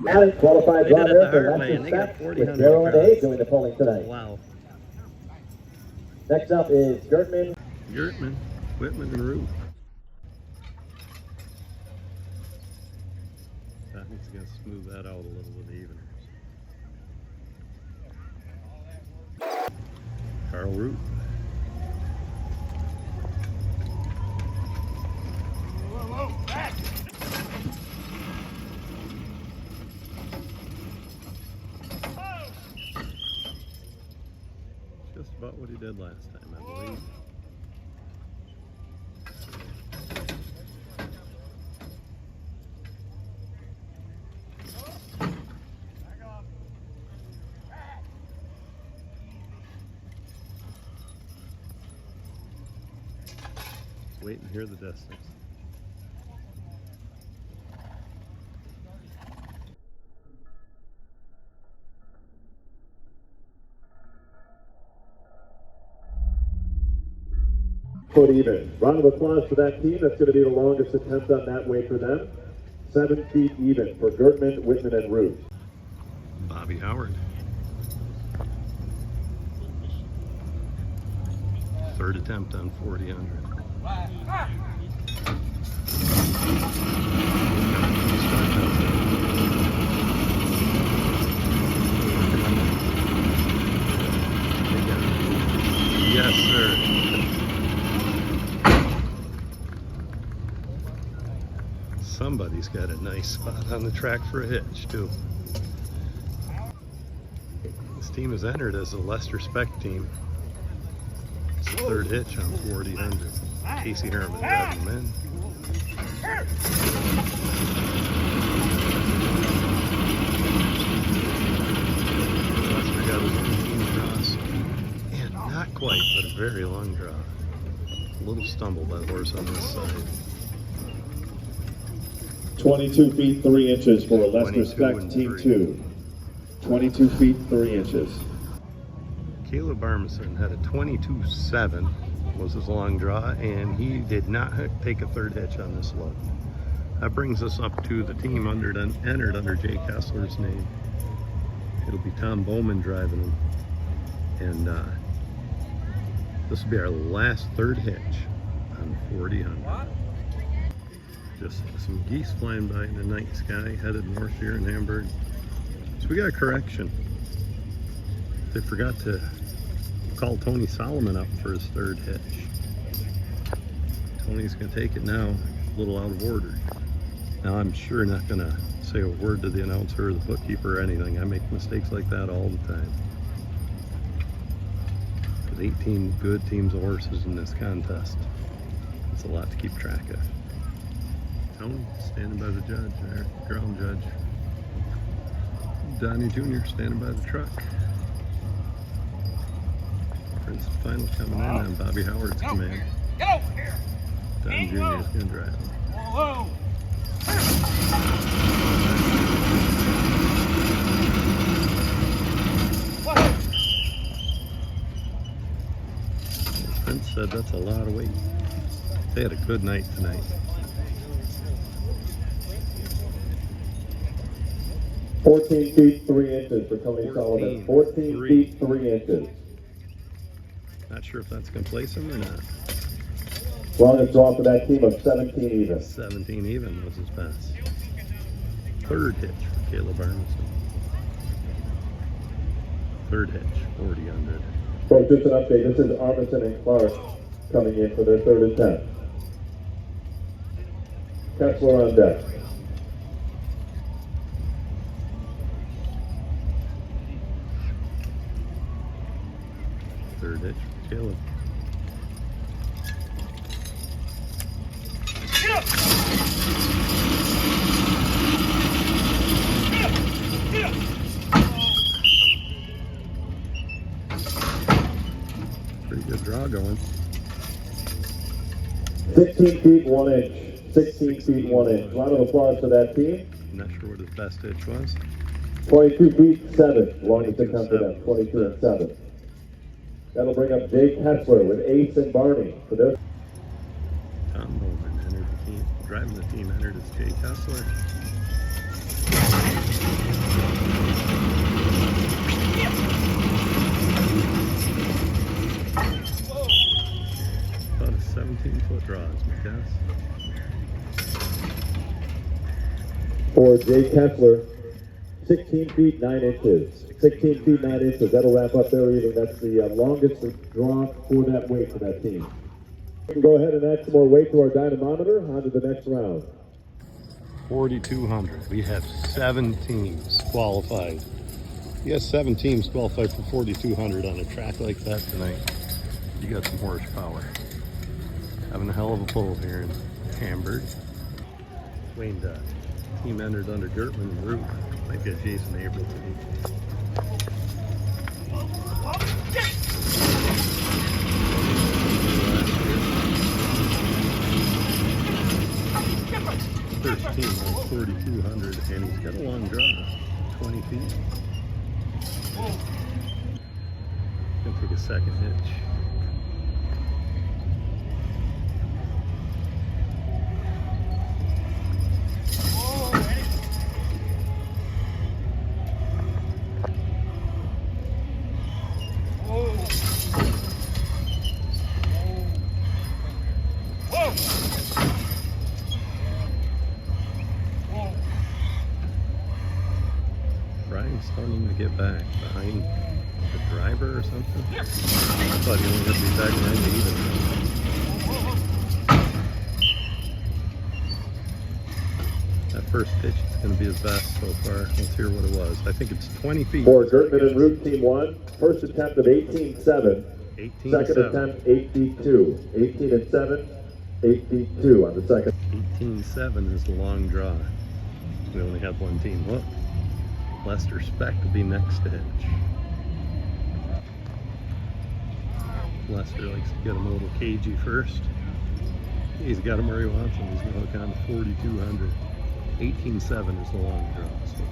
Allen, qualified They did it driver the for hard way, Lester and they got Speck 40 with under Darryl the and Dave cross. doing the polling tonight. Wow. Next up is Gertman. Gertman, Whitman, and Root. I think he's going to smooth that out a little with the eveners. Carl Root. Just about what he did last time, I believe. Wait and hear the distance. Foot even. Round of applause for that team. That's going to be the longest attempt on that weight for them. 7 feet even for Gertman, Whitman, and Root. Bobby Howard. Third attempt on 40-100. Yes, sir. Somebody's got a nice spot on the track for a hitch, too. This team is entered as a Lester Speck team. It's the third hitch on 40-100. Casey Herman driving them in. Lester got his 18 cross. And not quite, but a very long draw. A little stumble by the horse on this side. 22 feet 3 inches for Lester 22 Speck, and Team 3. 2. 22 feet 3 inches. Caleb Armisen had a 22.7 was his long draw, and he did not take a third hitch on this load. That brings us up to the team entered under Jay Kessler's name. It'll be Tom Bowman driving them, and this will be our last third hitch on 40-100. Just some geese flying by in the night sky, headed north here in Hamburg. So we got a correction. They forgot to call Tony Solomon up for his third hitch. Tony's going to take it now, a little out of order. Now I'm sure not going to say a word to the announcer or the bookkeeper or anything. I make mistakes like that all the time. There's 18 good teams of horses in this contest. It's a lot to keep track of. Tony standing by the judge there, ground judge. Donnie Jr. standing by the truck. Prince Final coming in on Bobby Howard's command. Get over here. Don Jr. is going to drive him. Whoa. Prince said that's a lot of weight. They had a good night tonight. 14 feet 3 inches for Tony Solomon. 14 feet 3 inches. Not sure if that's going to place him or not. Longest draw for that team of 17 even. 17 even was his best. Third hitch for Caleb Armisen. Third hitch, 40-100. Folks, just an update. This is Armisen and Clark coming in for their third attempt. Kessler on deck. Third hitch for Caleb. Get up. Get up. Get up. 16 feet 1 inch. 16 feet 1 inch. Round of applause for that team. Not sure what his best hitch was. 22 feet 7. Longest attempt for them. 22 and 7. That'll bring up Jay Kessler with Ace and Barney for their. Tom Bowman entered the team. Driving the team entered as Jay Kessler. for Jay Kessler, 16 feet 9 inches. 16 feet 9 inches. That'll wrap up their evening. That's the longest draw for that weight for that team. We can go ahead and add some more weight to our dynamometer. On to the next round. 4,200. We have 7 teams qualified. You got 7 teams qualified for 4,200 on a track like that tonight. You got some horsepower. Having a hell of a pull here in Hamburg. Wayne Dot. Team entered under Gertman and Root. Might get Jason April today. First team on 4,200, and he's got a long draw, 20 feet. Gonna take a second hitch. Brian's starting to get back behind the driver or something. I thought he only had to be back 90 even. That first pitch is going to be his best so far. Let's hear what it was. I think it's 20 feet. For Gertman and Root Team 1, first attempt of 18.7. 18.7. Second attempt 8 feet 2. 18 and 7, 8 feet 2 on the second. 18.7 is the long draw. We only have one team. Look, Lester Speck will be next to Hitch. Lester likes to get him a little cagey first. He's got him where he wants him. He's going to hook on to 4,200. 18.7 is the long draw so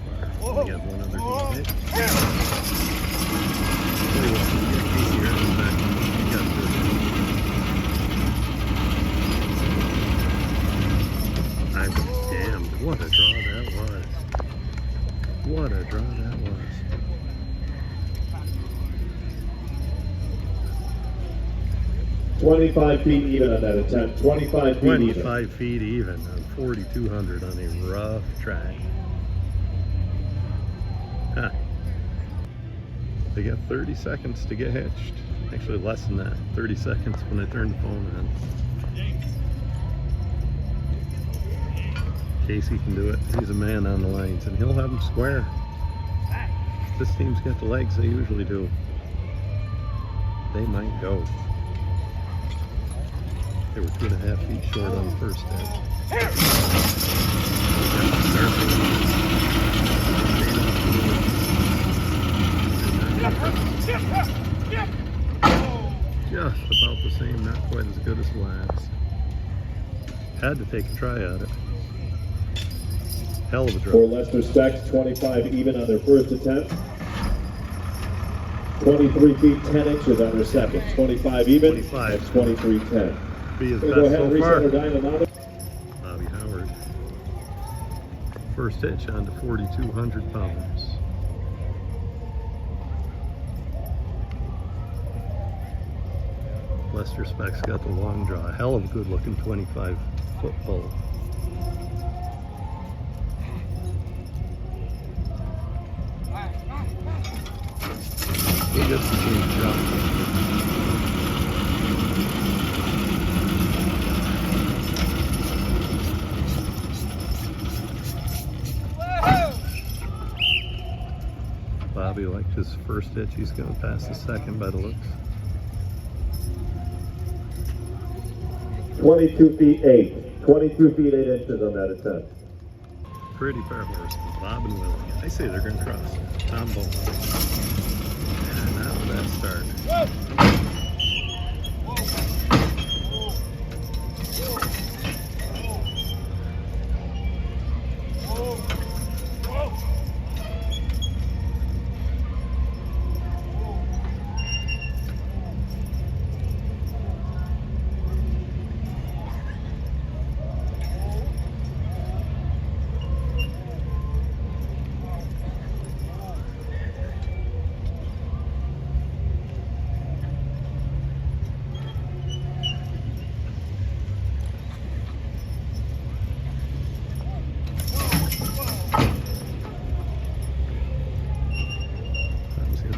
far. We have one other team hit. Tell you what, we get Casey here in the back. He got this. I'm damned. What a draw that was. What a draw that was. $25 feet even on that attempt. 25 feet even. 25 feet even on 4,200 on a rough track. Huh. They got 30 seconds to get hitched. Actually less than that. 30 seconds when I turned the phone on. Casey can do it. He's a man on the lines, and he'll have them square. This team's got the legs they usually do. They might go. They were 2.5 feet short on the first hit. Just about the same, not quite as good as last. Had to take a try at it. Hell of a draw. For Lester Specs, 25 even on their first attempt. 23 feet 10 inches on their second. 25 even. 25. And 23.10. Be his Go best ahead and so reset far. our dynamometer. Bobby Howard. First hitch on to 4,200 pounds. Lester Speck's got the long draw. A hell of a good looking 25-foot pull. He gets the team drop. Bobby liked his first hitch. He's going to pass the second by the looks. 22 feet 8. 22 feet 8 inches on that attempt. Pretty fair horse. Bob and Willie. I say they're going to cross. Tom Bowman. And now that start.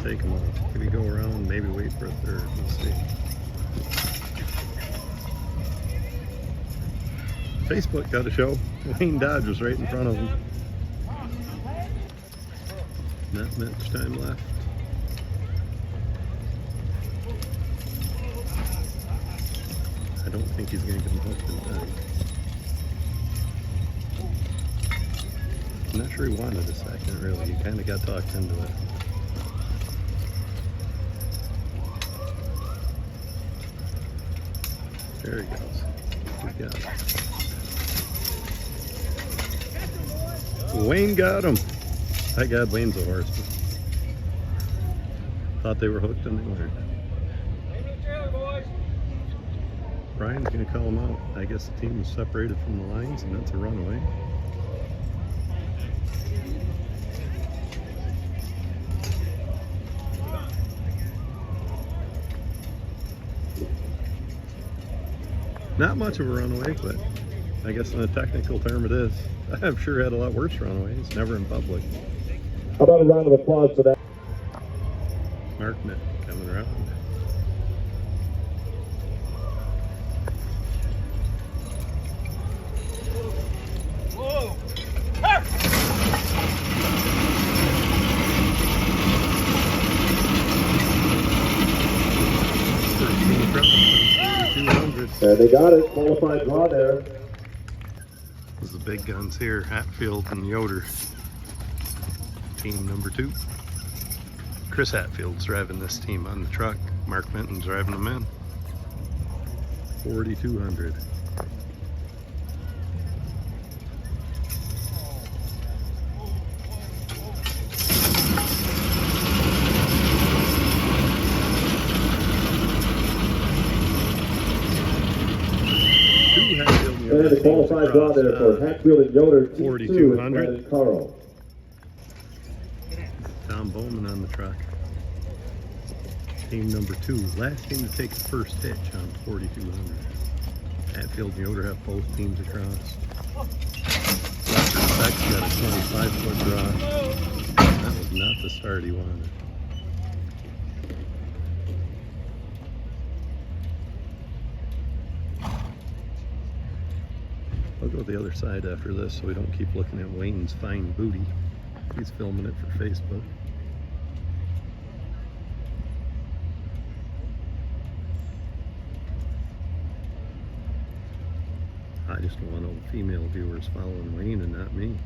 take them all. Maybe go around, maybe wait for a third. We'll see. Facebook got a show. Wayne Dodge was right in front of him. Not much time left. I don't think he's going to get him hooked in time. I'm not sure he wanted a second, really. He kind of got talked into it. There he goes. Good guy. Wayne got him. Thank God Wayne's a horseman. Thought they were hooked and they weren't. Brian's going to call him out. I guess the team was separated from the lines, and that's a runaway. Not much of a runaway, but I guess in a technical term it is. I've sure had a lot worse runaways, never in public. How about a round of applause for that? Markman coming around. Whoa! 200. There they got it. Qualified draw there. This is the big guns here, Hatfield and Yoder. Team number 2. Chris Hatfield's driving this team on the truck. Mark Minton's driving them in. 4,200. And the qualified draw there for Hatfield and Yoder. Team 4,200. 2 is Carl. Tom Bowman on the truck. Team number 2, last team to take the first hitch on 4,200. Hatfield and Yoder have both teams across. Lester Speck's got a 25-foot draw. That was not the start he wanted. I'll go to the other side after this so we don't keep looking at Wayne's fine booty. He's filming it for Facebook. I just want all the female viewers following Wayne and not me.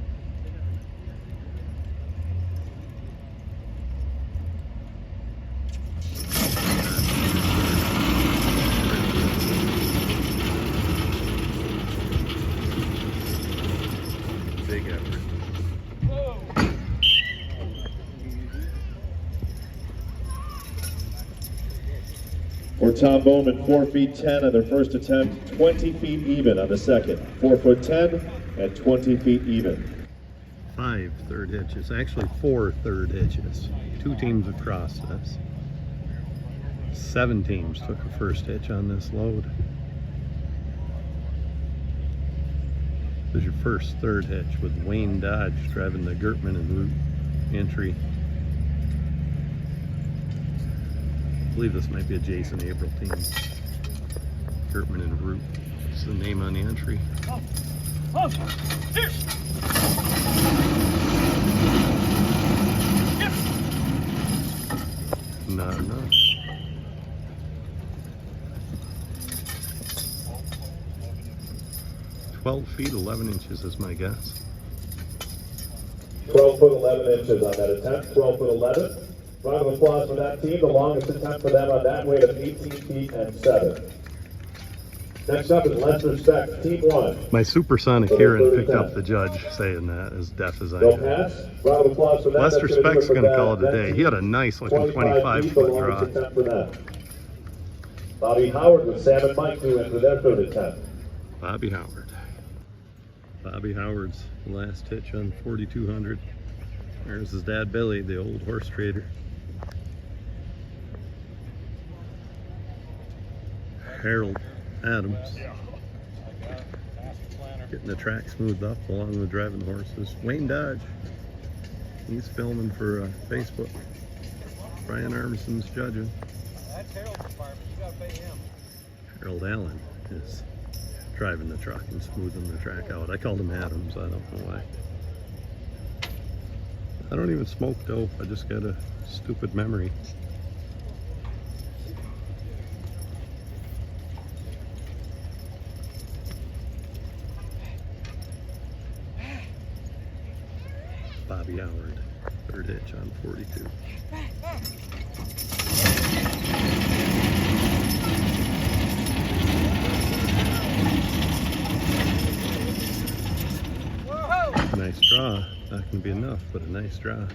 Big effort. For Tom Bowman, 4 feet 10 on their first attempt, 20 feet even on the second. 4 foot 10 and 20 feet even. 5 third hitches, actually 4 third hitches. 2 teams across this. 7 teams took a first hitch on this load. There's your first third hitch with Wayne Dodge driving the Gertman and Root entry. I believe this might be a Jason April team. Gertman and Root. It's the name on the entry. Not enough. 12 feet 11 inches is my guess. 12 foot 11 inches on that attempt, 12 foot 11. Round of applause for that team. The longest attempt for them on that weight of 18 feet and 7. Next up is Lester Speck, Team 1. My supersonic hearing picked up the judge saying that, as deaf as I No am. pass. Round of applause for that. Lester That's gonna do Speck's it for going to that. call it a That day. team, He had a nice looking 25 feet, the 25-foot longest draw. attempt for them. Bobby Howard with Sam and Mike to enter their third attempt. Bobby Howard. Bobby Howard's last hitch on 4,200. There's his dad Billy, the old horse trader. Harold Adams. Getting the track smoothed up along with driving the horses. Wayne Dodge. He's filming for Facebook. Brian Armison's judging. That's Harold's department. You gotta pay him. Harold Allen is driving the truck and smoothing the track out. I called him Adams. I don't know why. I don't even smoke dope. I just got a stupid memory. Bobby Howard, third hitch on 42. Nice draw. Not going to be enough, but a nice draw.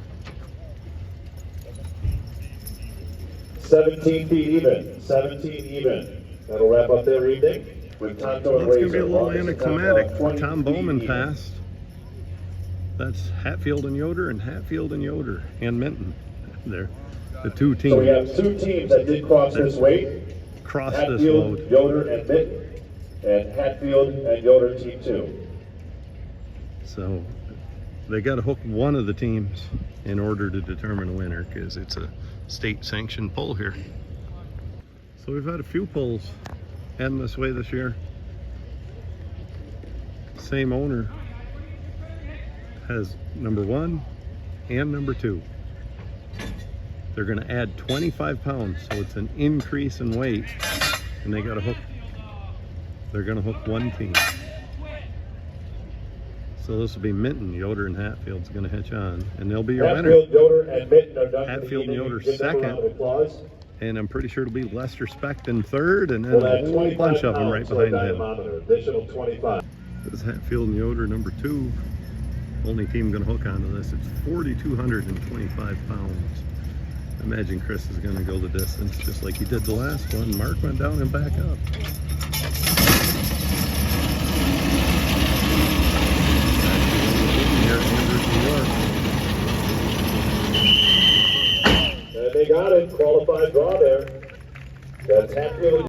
17 feet even. 17 even. That'll wrap up their evening with Tonto Well, and it's going to be a Razor. little Longest anticlimactic. attempt, 20 Tom feet Bowman even. passed. That's Hatfield and Yoder, and Hatfield and Yoder, and Minton. They're the two teams. So we have two teams that did cross this weight. Cross this Hatfield, load. Yoder, and Minton. And Hatfield and Yoder team 2. So they got to hook one of the teams in order to determine a winner, because it's a state sanctioned pull here. So we've had a few pulls heading this way this year. Same owner has number 1 and number 2. They're going to add 25 pounds, so it's an increase in weight, and they got to hook. They're going to hook one team. So this will be Minton, Yoder, and Hatfield's going to hitch on, and they'll be your winner. Hatfield, Yoder, and Minton are done. Hatfield and Yoder Give them a round second. of applause. And I'm pretty sure it'll be Lester Speckton third, and then We'll a add whole 25 bunch of them right pounds to our behind him. dynamometer. Additional 25. This is Hatfield and Yoder number 2. Only team going to hook onto this. It's 4,225 pounds. I imagine Chris is going to go the distance just like he did the last one. Mark went down and back up. Here at Hamburg, New York. And they got it. Qualified draw there. That's Hatfield.